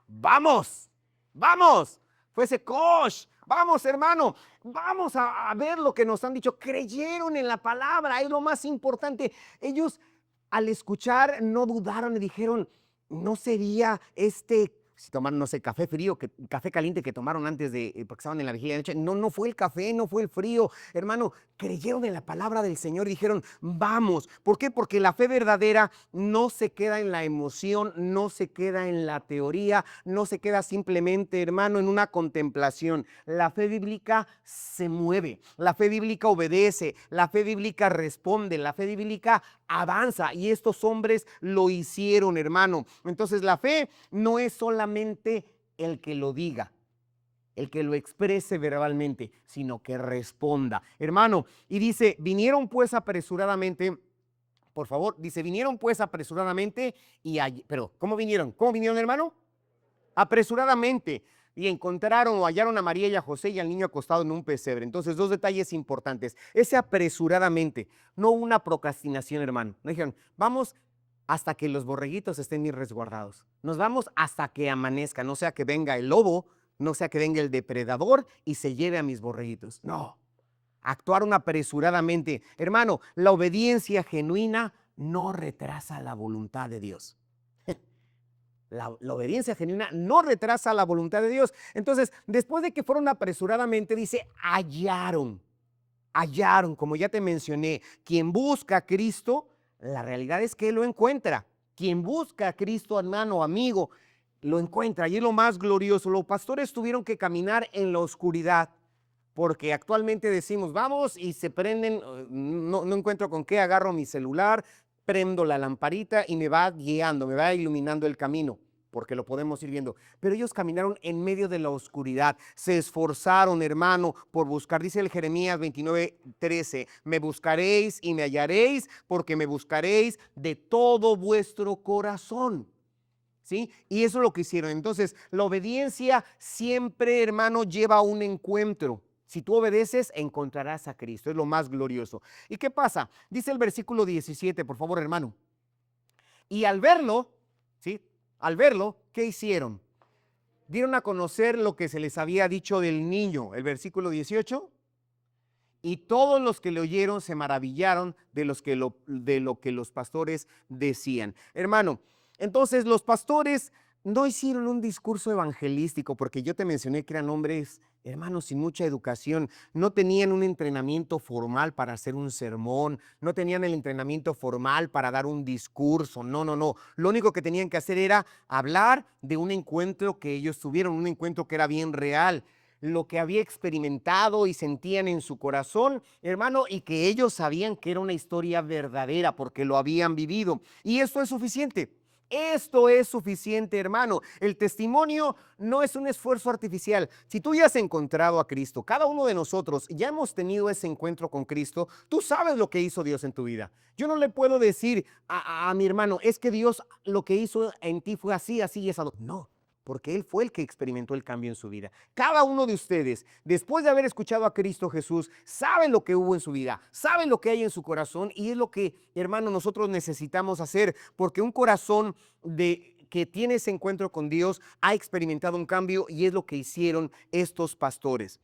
vamos, vamos, fue ese cosh. Vamos, hermano, vamos a ver lo que nos han dicho. Creyeron en la palabra, es lo más importante. Ellos al escuchar no dudaron y dijeron, ¿no sería este si tomaron, no sé, café frío, café caliente que tomaron antes de, porque estaban en la vigilia de noche. No, no fue el café, no fue el frío. Hermano, creyeron en la palabra del Señor y dijeron, vamos. ¿Por qué? Porque la fe verdadera no se queda en la emoción, no se queda en la teoría, no se queda simplemente, hermano, en una contemplación. La fe bíblica se mueve, la fe bíblica obedece, la fe bíblica responde, la fe bíblica avanza, y estos hombres lo hicieron, hermano. Entonces la fe no es solamente el que lo diga, el que lo exprese verbalmente, sino que responda, hermano. Y dice, vinieron pues apresuradamente, por favor, dice, vinieron pues apresuradamente pero ¿cómo vinieron? ¿Cómo vinieron, hermano? Apresuradamente. Y encontraron o hallaron a María y a José y al niño acostado en un pesebre. Entonces, dos detalles importantes. Ese apresuradamente, no una procrastinación, hermano. No dijeron, vamos hasta que los borreguitos estén bien resguardados. Nos vamos hasta que amanezca, no sea que venga el lobo, no sea que venga el depredador y se lleve a mis borreguitos. No, actuaron apresuradamente. Hermano, la obediencia genuina no retrasa la voluntad de Dios. La obediencia genuina no retrasa la voluntad de Dios. Entonces, después de que fueron apresuradamente, dice, hallaron, como ya te mencioné, quien busca a Cristo, la realidad es que lo encuentra. Quien busca a Cristo, hermano, amigo, lo encuentra. Y es lo más glorioso. Los pastores tuvieron que caminar en la oscuridad, porque actualmente decimos, vamos, y se prenden, no encuentro con qué, agarro mi celular, prendo la lamparita y me va guiando, me va iluminando el camino, porque lo podemos ir viendo. Pero ellos caminaron en medio de la oscuridad, se esforzaron, hermano, por buscar. Dice el Jeremías 29:13, me buscaréis y me hallaréis, porque me buscaréis de todo vuestro corazón. ¿Sí? Y eso es lo que hicieron. Entonces, la obediencia siempre, hermano, lleva a un encuentro. Si tú obedeces, encontrarás a Cristo. Es lo más glorioso. ¿Y qué pasa? Dice el versículo 17, por favor, hermano. Y al verlo, ¿sí? Al verlo, ¿qué hicieron? Dieron a conocer lo que se les había dicho del niño. El versículo 18. Y todos los que le oyeron se maravillaron de lo que los pastores decían. Hermano, entonces los pastores no hicieron un discurso evangelístico, porque yo te mencioné que eran hombres, hermanos, sin mucha educación. No tenían un entrenamiento formal para hacer un sermón, no tenían el entrenamiento formal para dar un discurso. No, no, no. Lo único que tenían que hacer era hablar de un encuentro que ellos tuvieron, un encuentro que era bien real, lo que había experimentado y sentían en su corazón, hermano, y que ellos sabían que era una historia verdadera porque lo habían vivido. Y esto es suficiente. Esto es suficiente, hermano. El testimonio no es un esfuerzo artificial. Si tú ya has encontrado a Cristo, cada uno de nosotros ya hemos tenido ese encuentro con Cristo, tú sabes lo que hizo Dios en tu vida. Yo no le puedo decir a mi hermano, es que Dios lo que hizo en ti fue así, así y eso. No, porque Él fue el que experimentó el cambio en su vida. Cada uno de ustedes, después de haber escuchado a Cristo Jesús, saben lo que hubo en su vida, saben lo que hay en su corazón, y es lo que, hermano, nosotros necesitamos hacer, porque un corazón que tiene ese encuentro con Dios ha experimentado un cambio, y es lo que hicieron estos pastores.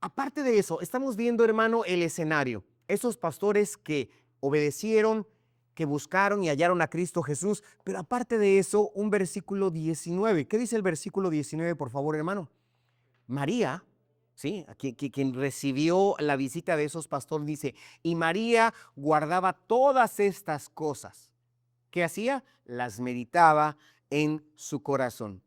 Aparte de eso, estamos viendo, hermano, el escenario. Esos pastores que obedecieron, que buscaron y hallaron a Cristo Jesús. Pero aparte de eso, un versículo 19. ¿Qué dice el versículo 19, por favor, hermano? María, ¿sí? Quien recibió la visita de esos pastores, dice, y María guardaba todas estas cosas. ¿Qué hacía? Las meditaba en su corazón.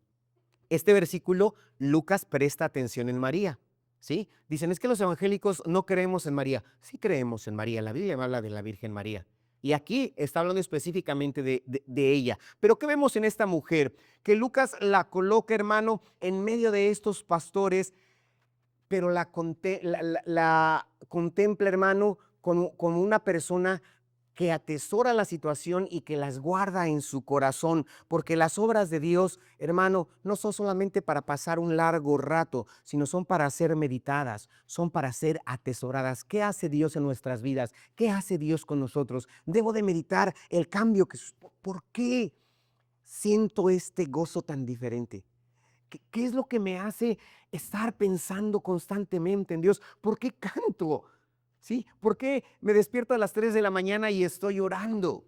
Este versículo, Lucas presta atención en María, ¿sí? Dicen, es que los evangélicos no creemos en María. Sí creemos en María, la Biblia habla de la Virgen María. Y aquí está hablando específicamente de ella. Pero ¿qué vemos en esta mujer? Que Lucas la coloca, hermano, en medio de estos pastores, pero la contempla, hermano, como una persona que atesora la situación y que las guarda en su corazón, porque las obras de Dios, hermano, no son solamente para pasar un largo rato, sino son para ser meditadas, son para ser atesoradas. ¿Qué hace Dios en nuestras vidas? ¿Qué hace Dios con nosotros? Debo de meditar el cambio que... ¿Por qué siento este gozo tan diferente? ¿Qué es lo que me hace estar pensando constantemente en Dios? ¿Por qué canto? ¿Sí? ¿Por qué me despierto a las 3 de la mañana y estoy orando?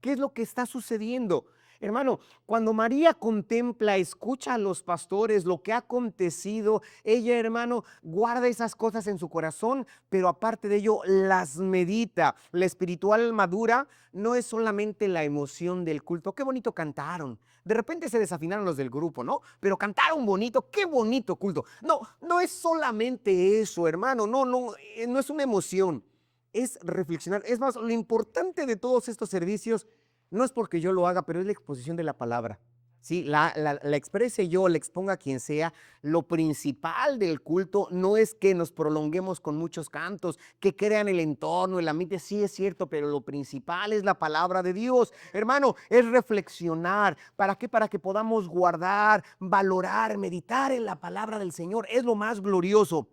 ¿Qué es lo que está sucediendo? Hermano, cuando María contempla, escucha a los pastores, lo que ha acontecido, ella, hermano, guarda esas cosas en su corazón, pero aparte de ello, las medita. La espiritual madura no es solamente la emoción del culto. Qué bonito cantaron. De repente se desafinaron los del grupo, ¿no? Pero cantaron bonito, qué bonito culto. No, no es solamente eso, hermano. No, no, no es una emoción. Es reflexionar. Es más, lo importante de todos estos servicios no es porque yo lo haga, pero es la exposición de la palabra. Sí, la exprese yo, la exponga quien sea. Lo principal del culto no es que nos prolonguemos con muchos cantos, que crean el entorno, el ambiente, sí es cierto, pero lo principal es la palabra de Dios. Hermano, es reflexionar. ¿Para qué? Para que podamos guardar, valorar, meditar en la palabra del Señor. Es lo más glorioso.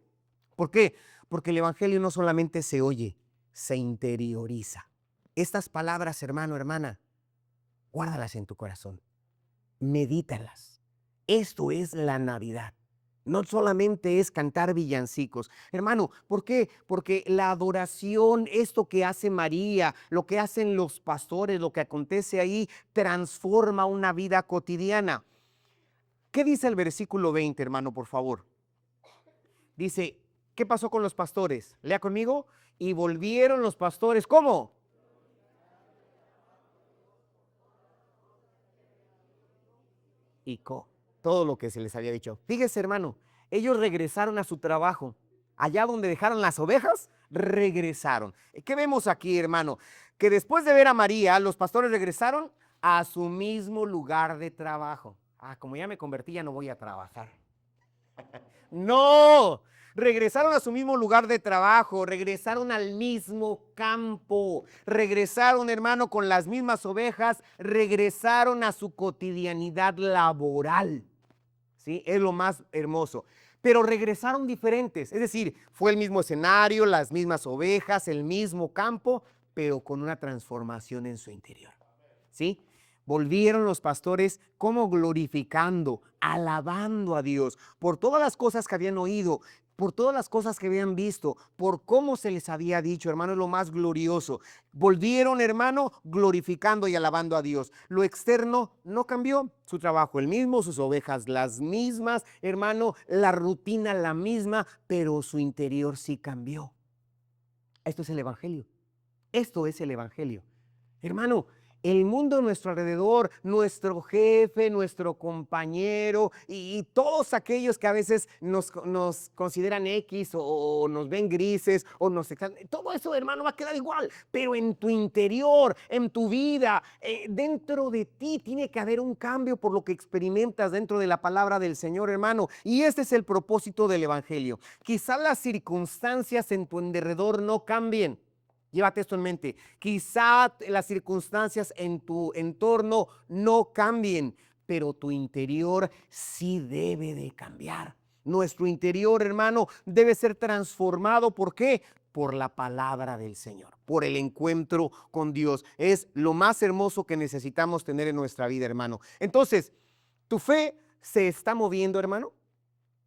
¿Por qué? Porque el evangelio no solamente se oye, se interioriza. Estas palabras, hermano, hermana, guárdalas en tu corazón, medítalas. Esto es la Navidad. No solamente es cantar villancicos. Hermano, ¿por qué? Porque la adoración, esto que hace María, lo que hacen los pastores, lo que acontece ahí, transforma una vida cotidiana. ¿Qué dice el versículo 20, hermano, por favor? Dice, ¿qué pasó con los pastores? Lea conmigo. Y volvieron los pastores, ¿cómo? Y todo lo que se les había dicho. Fíjese, hermano, ellos regresaron a su trabajo. Allá donde dejaron las ovejas, regresaron. ¿Qué vemos aquí, hermano? Que después de ver a María, los pastores regresaron a su mismo lugar de trabajo. Ah, como ya me convertí, ya no voy a trabajar. No, regresaron a su mismo lugar de trabajo, regresaron al mismo campo, regresaron, hermano, con las mismas ovejas, regresaron a su cotidianidad laboral. ¿Sí? Es lo más hermoso. Pero regresaron diferentes, es decir, fue el mismo escenario, las mismas ovejas, el mismo campo, pero con una transformación en su interior. ¿Sí? Volvieron los pastores como glorificando, alabando a Dios por todas las cosas que habían oído, por todas las cosas que habían visto, por cómo se les había dicho, hermano, es lo más glorioso. Volvieron, hermano, glorificando y alabando a Dios. Lo externo no cambió, su trabajo el mismo, sus ovejas las mismas, hermano, la rutina la misma, pero su interior sí cambió. Esto es el Evangelio. Esto es el Evangelio. Hermano, el mundo a nuestro alrededor, nuestro jefe, nuestro compañero y todos aquellos que a veces nos consideran X o nos ven grises o todo eso, hermano, va a quedar igual. Pero en tu interior, en tu vida, dentro de ti tiene que haber un cambio por lo que experimentas dentro de la palabra del Señor, hermano. Y este es el propósito del Evangelio. Quizás las circunstancias en tu alrededor no cambien. Llévate esto en mente. Quizá las circunstancias en tu entorno no cambien, pero tu interior sí debe de cambiar. Nuestro interior, hermano, debe ser transformado. ¿Por qué? Por la palabra del Señor, por el encuentro con Dios. Es lo más hermoso que necesitamos tener en nuestra vida, hermano. Entonces, ¿tu fe se está moviendo, hermano?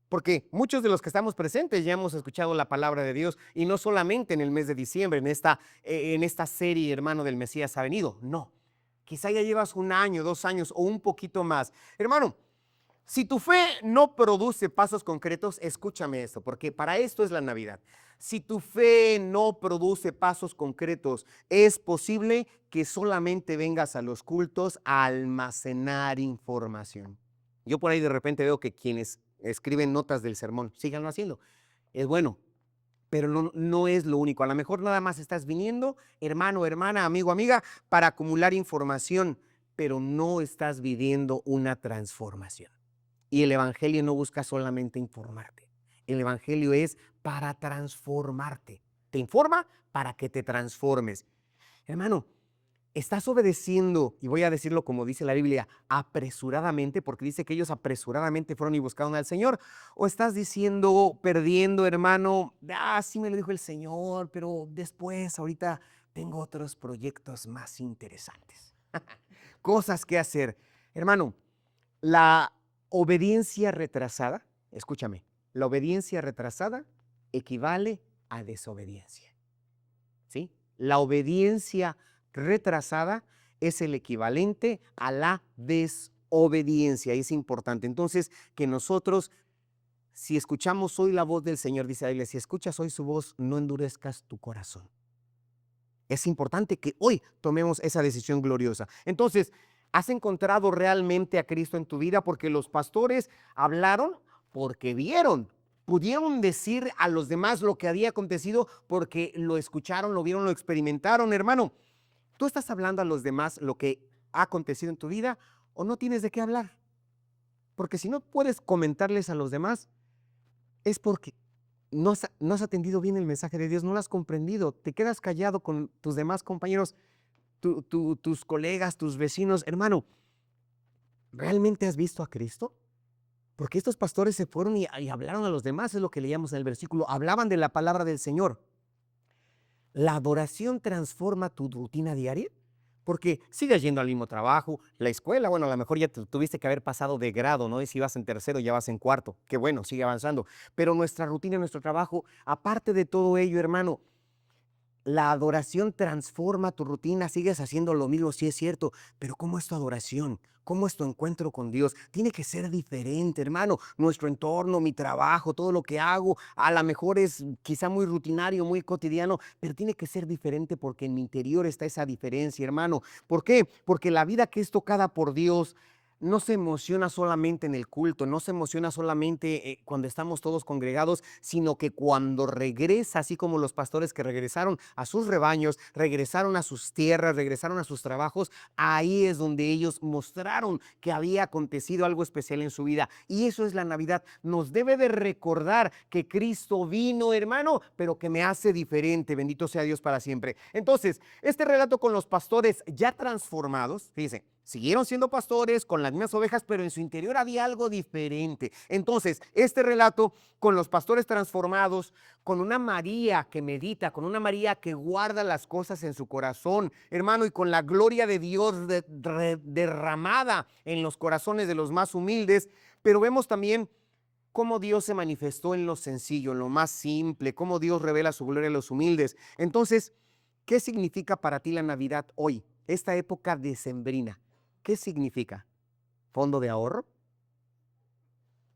Porque muchos de los que estamos presentes ya hemos escuchado la palabra de Dios y no solamente en el mes de diciembre, en esta serie, hermano, del Mesías ha venido. No, quizá ya llevas un año, 2 años o un poquito más. Hermano, si tu fe no produce pasos concretos, escúchame esto, porque para esto es la Navidad. Si tu fe no produce pasos concretos, es posible que solamente vengas a los cultos a almacenar información. Yo por ahí de repente veo que quienes escriben notas del sermón, síganlo haciendo. Es bueno, pero no es lo único. A lo mejor nada más estás viniendo, hermano, hermana, amigo, amiga, para acumular información, pero no estás viviendo una transformación. Y el Evangelio no busca solamente informarte. El Evangelio es para transformarte. Te informa para que te transformes. Hermano, estás obedeciendo, y voy a decirlo como dice la Biblia, apresuradamente, porque dice que ellos apresuradamente fueron y buscaron al Señor, o estás diciendo, perdiendo, hermano, sí me lo dijo el Señor, pero después, ahorita tengo otros proyectos más interesantes, cosas que hacer. Hermano, la obediencia retrasada, escúchame, la obediencia retrasada equivale a desobediencia. ¿Sí? La obediencia retrasada es el equivalente a la desobediencia. Es importante. Entonces, que nosotros, si escuchamos hoy la voz del Señor, dice la Biblia, si escuchas hoy su voz, no endurezcas tu corazón. Es importante que hoy tomemos esa decisión gloriosa. Entonces, ¿has encontrado realmente a Cristo en tu vida? Porque los pastores hablaron porque vieron. Pudieron decir a los demás lo que había acontecido porque lo escucharon, lo vieron, lo experimentaron. Hermano, ¿tú estás hablando a los demás lo que ha acontecido en tu vida o no tienes de qué hablar? Porque si no puedes comentarles a los demás, es porque no has atendido bien el mensaje de Dios, no lo has comprendido, te quedas callado con tus demás compañeros, tus colegas, tus vecinos. Hermano, ¿realmente has visto a Cristo? Porque estos pastores se fueron y hablaron a los demás, es lo que leíamos en el versículo, hablaban de la palabra del Señor. ¿La adoración transforma tu rutina diaria? Porque sigues yendo al mismo trabajo, la escuela, bueno, a lo mejor ya tuviste que haber pasado de grado, ¿no? Y si vas en tercero, ya vas en cuarto. Qué bueno, sigue avanzando. Pero nuestra rutina, nuestro trabajo, aparte de todo ello, hermano, la adoración transforma tu rutina, sigues haciendo lo mismo, sí es cierto, pero ¿cómo es tu adoración? ¿Cómo es tu encuentro con Dios? Tiene que ser diferente, hermano. Nuestro entorno, mi trabajo, todo lo que hago, a lo mejor es quizá muy rutinario, muy cotidiano, pero tiene que ser diferente porque en mi interior está esa diferencia, hermano. ¿Por qué? Porque la vida que es tocada por Dios no se emociona solamente en el culto, no se emociona solamente cuando estamos todos congregados, sino que cuando regresa, así como los pastores que regresaron a sus rebaños, regresaron a sus tierras, regresaron a sus trabajos, ahí es donde ellos mostraron que había acontecido algo especial en su vida. Y eso es la Navidad. Nos debe de recordar que Cristo vino, hermano, pero que me hace diferente. Bendito sea Dios para siempre. Entonces, este relato con los pastores ya transformados, fíjense, siguieron siendo pastores con las mismas ovejas, pero en su interior había algo diferente. Entonces, este relato con los pastores transformados, con una María que medita, con una María que guarda las cosas en su corazón, hermano, y con la gloria de Dios derramada en los corazones de los más humildes, pero vemos también cómo Dios se manifestó en lo sencillo, en lo más simple, cómo Dios revela su gloria a los humildes. Entonces, ¿qué significa para ti la Navidad hoy, esta época decembrina? ¿Qué significa? ¿Fondo de ahorro?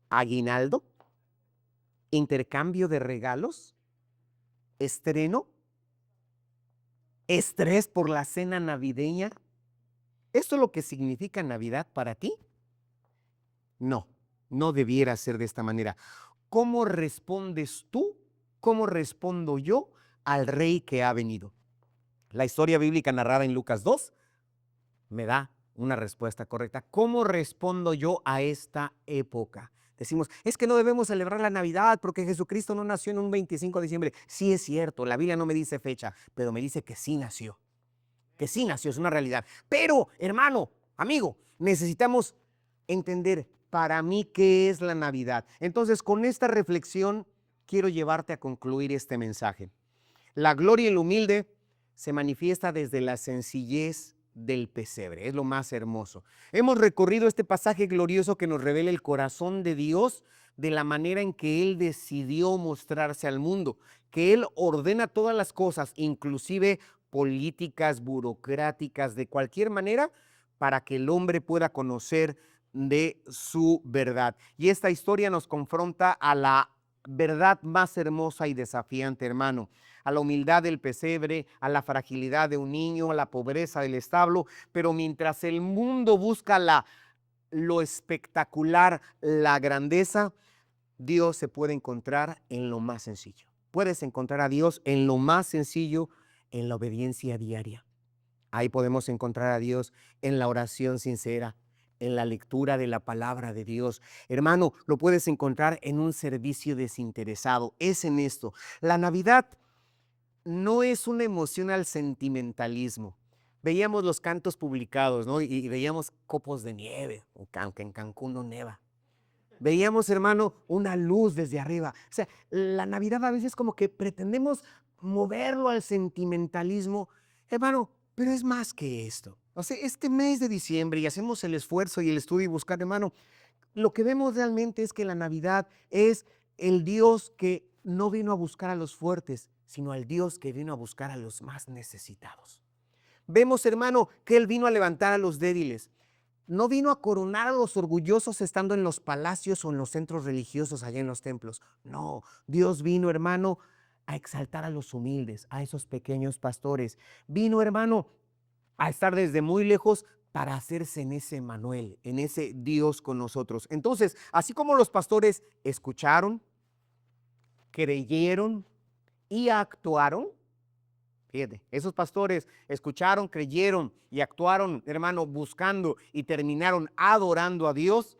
¿Aguinaldo? ¿Intercambio de regalos? ¿Estreno? ¿Estrés por la cena navideña? ¿Esto es lo que significa Navidad para ti? No, no debiera ser de esta manera. ¿Cómo respondes tú? ¿Cómo respondo yo al Rey que ha venido? La historia bíblica narrada en Lucas 2 me da una respuesta correcta. ¿Cómo respondo yo a esta época? Decimos, es que no debemos celebrar la Navidad porque Jesucristo no nació en un 25 de diciembre. Sí es cierto, la Biblia no me dice fecha, pero me dice que sí nació. Que sí nació, es una realidad. Pero, hermano, amigo, necesitamos entender para mí qué es la Navidad. Entonces, con esta reflexión, quiero llevarte a concluir este mensaje. La gloria y el humilde se manifiesta desde la sencillez del pesebre. Es lo más hermoso. Hemos recorrido este pasaje glorioso que nos revela el corazón de Dios de la manera en que Él decidió mostrarse al mundo, que Él ordena todas las cosas, inclusive políticas, burocráticas, de cualquier manera, para que el hombre pueda conocer de su verdad. Y esta historia nos confronta a la verdad más hermosa y desafiante, hermano, a la humildad del pesebre, a la fragilidad de un niño, a la pobreza del establo, pero mientras el mundo busca lo espectacular, la grandeza, Dios se puede encontrar en lo más sencillo. Puedes encontrar a Dios en lo más sencillo, en la obediencia diaria. Ahí podemos encontrar a Dios en la oración sincera, en la lectura de la palabra de Dios. Hermano, lo puedes encontrar en un servicio desinteresado. Es en esto. La Navidad no es una emoción al sentimentalismo. Veíamos los cantos publicados, ¿no? Y veíamos copos de nieve, aunque en Cancún no neva. Veíamos, hermano, una luz desde arriba. O sea, la Navidad a veces como que pretendemos moverlo al sentimentalismo, hermano, pero es más que esto. O sea, este mes de diciembre y hacemos el esfuerzo y el estudio y buscar, hermano, lo que vemos realmente es que la Navidad es el Dios que no vino a buscar a los fuertes, sino al Dios que vino a buscar a los más necesitados. Vemos, hermano, que Él vino a levantar a los débiles. No vino a coronar a los orgullosos estando en los palacios o en los centros religiosos allá en los templos. No, Dios vino, hermano, a exaltar a los humildes, a esos pequeños pastores. Vino, hermano, a estar desde muy lejos para hacerse en ese Emmanuel, en ese Dios con nosotros. Entonces, así como los pastores escucharon, creyeron y actuaron, fíjate, esos pastores escucharon, creyeron y actuaron, hermano, buscando y terminaron adorando a Dios.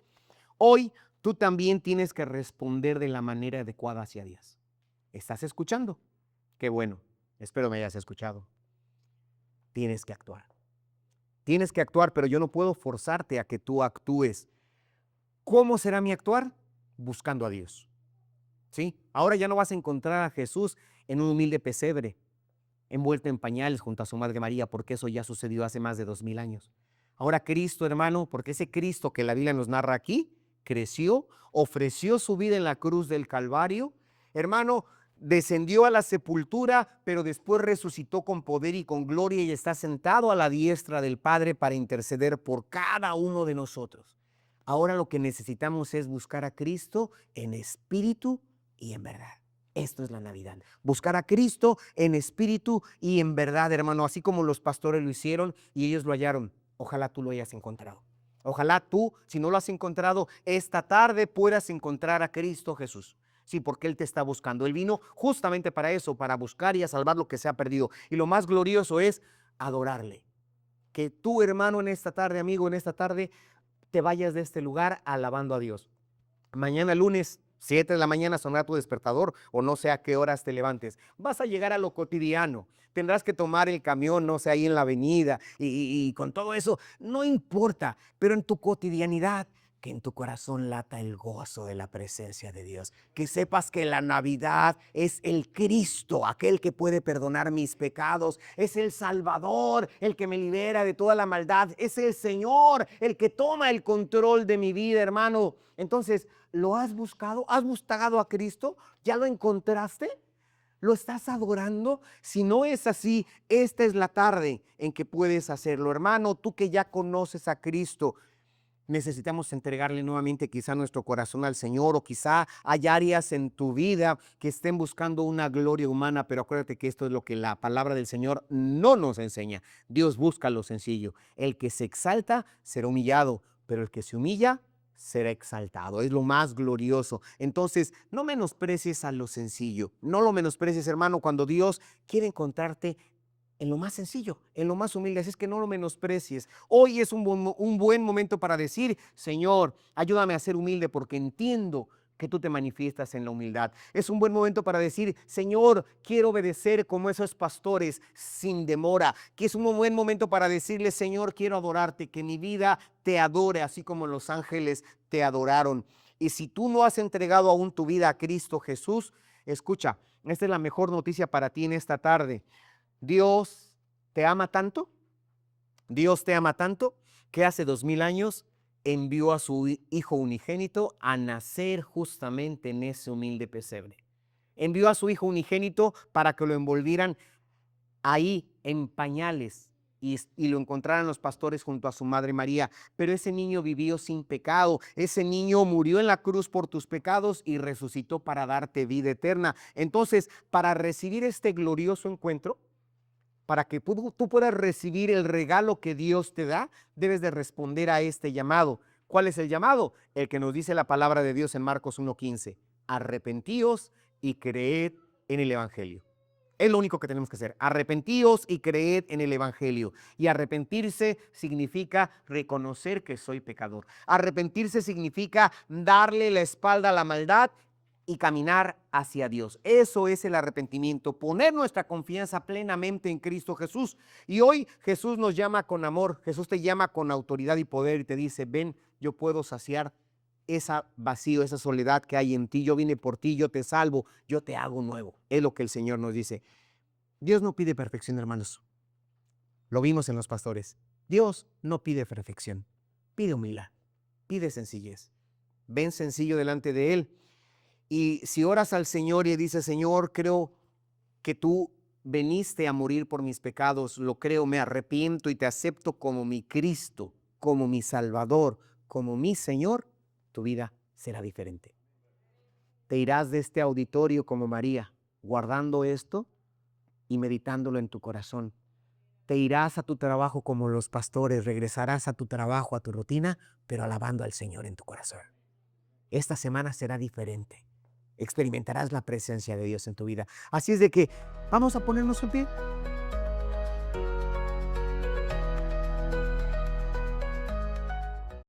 Hoy tú también tienes que responder de la manera adecuada hacia Dios. ¿Estás escuchando? Qué bueno, espero me hayas escuchado. Tienes que actuar. Tienes que actuar, pero yo no puedo forzarte a que tú actúes. ¿Cómo será mi actuar? Buscando a Dios. ¿Sí? Ahora ya no vas a encontrar a Jesús en un humilde pesebre, envuelto en pañales junto a su madre María, porque eso ya sucedió hace más de 2000 años. Ahora Cristo, hermano, porque ese Cristo que la Biblia nos narra aquí, creció, ofreció su vida en la cruz del Calvario, hermano, descendió a la sepultura, pero después resucitó con poder y con gloria y está sentado a la diestra del Padre para interceder por cada uno de nosotros. Ahora lo que necesitamos es buscar a Cristo en espíritu y en verdad. Esto es la Navidad. Buscar a Cristo en espíritu y en verdad, hermano, así como los pastores lo hicieron y ellos lo hallaron. Ojalá tú lo hayas encontrado. Ojalá tú, si no lo has encontrado, esta tarde puedas encontrar a Cristo Jesús. Sí, porque Él te está buscando. Él vino justamente para eso, para buscar y a salvar lo que se ha perdido. Y lo más glorioso es adorarle. Que tú, hermano, en esta tarde, amigo, en esta tarde, te vayas de este lugar alabando a Dios. Mañana lunes, 7 de la mañana sonará tu despertador o no sé a qué horas te levantes. Vas a llegar a lo cotidiano. Tendrás que tomar el camión, no sé, ahí en la avenida y con todo eso, no importa, pero en tu cotidianidad, que en tu corazón lata el gozo de la presencia de Dios. Que sepas que la Navidad es el Cristo, aquel que puede perdonar mis pecados. Es el Salvador, el que me libera de toda la maldad. Es el Señor, el que toma el control de mi vida, hermano. Entonces, ¿lo has buscado? ¿Has buscado a Cristo? ¿Ya lo encontraste? ¿Lo estás adorando? Si no es así, esta es la tarde en que puedes hacerlo. Hermano, tú que ya conoces a Cristo, necesitamos entregarle nuevamente quizá nuestro corazón al Señor, o quizá hay áreas en tu vida que estén buscando una gloria humana, pero acuérdate que esto es lo que la palabra del Señor no nos enseña. Dios busca lo sencillo. El que se exalta será humillado, pero el que se humilla será exaltado. Es lo más glorioso. Entonces, no menosprecies a lo sencillo. No lo menosprecies, hermano, cuando Dios quiere encontrarte en lo más sencillo, en lo más humilde. Así es que no lo menosprecies. Hoy es un buen momento para decir: Señor, ayúdame a ser humilde porque entiendo que tú te manifiestas en la humildad. Es un buen momento para decir: Señor, quiero obedecer como esos pastores sin demora. Que es un buen momento para decirle: Señor, quiero adorarte, que mi vida te adore así como los ángeles te adoraron. Y si tú no has entregado aún tu vida a Cristo Jesús, escucha, esta es la mejor noticia para ti en esta tarde. Dios te ama tanto, Dios te ama tanto que hace 2000 años envió a su Hijo unigénito a nacer justamente en ese humilde pesebre. Envió a su Hijo unigénito para que lo envolvieran ahí en pañales y lo encontraran los pastores junto a su madre María. Pero ese niño vivió sin pecado, ese niño murió en la cruz por tus pecados y resucitó para darte vida eterna. Entonces, para recibir este glorioso encuentro, para que tú puedas recibir el regalo que Dios te da, debes de responder a este llamado. ¿Cuál es el llamado? El que nos dice la palabra de Dios en Marcos 1:15. Arrepentíos y creed en el Evangelio. Es lo único que tenemos que hacer. Arrepentíos y creed en el Evangelio. Y arrepentirse significa reconocer que soy pecador. Arrepentirse significa darle la espalda a la maldad y caminar hacia Dios. Eso es el arrepentimiento, poner nuestra confianza plenamente en Cristo Jesús. Y hoy Jesús nos llama con amor, Jesús te llama con autoridad y poder y te dice: ven, yo puedo saciar ese vacío, esa soledad que hay en ti. Yo vine por ti, yo te salvo, yo te hago nuevo. Es lo que el Señor nos dice. Dios no pide perfección, hermanos. Lo vimos en los pastores. Dios no pide perfección, pide humildad, pide sencillez. Ven sencillo delante de Él. Y si oras al Señor y dices: Señor, creo que tú veniste a morir por mis pecados, lo creo, me arrepiento y te acepto como mi Cristo, como mi Salvador, como mi Señor, tu vida será diferente. Te irás de este auditorio como María, guardando esto y meditándolo en tu corazón. Te irás a tu trabajo como los pastores, regresarás a tu trabajo, a tu rutina, pero alabando al Señor en tu corazón. Esta semana será diferente. Experimentarás la presencia de Dios en tu vida. Así es de que vamos a ponernos en pie.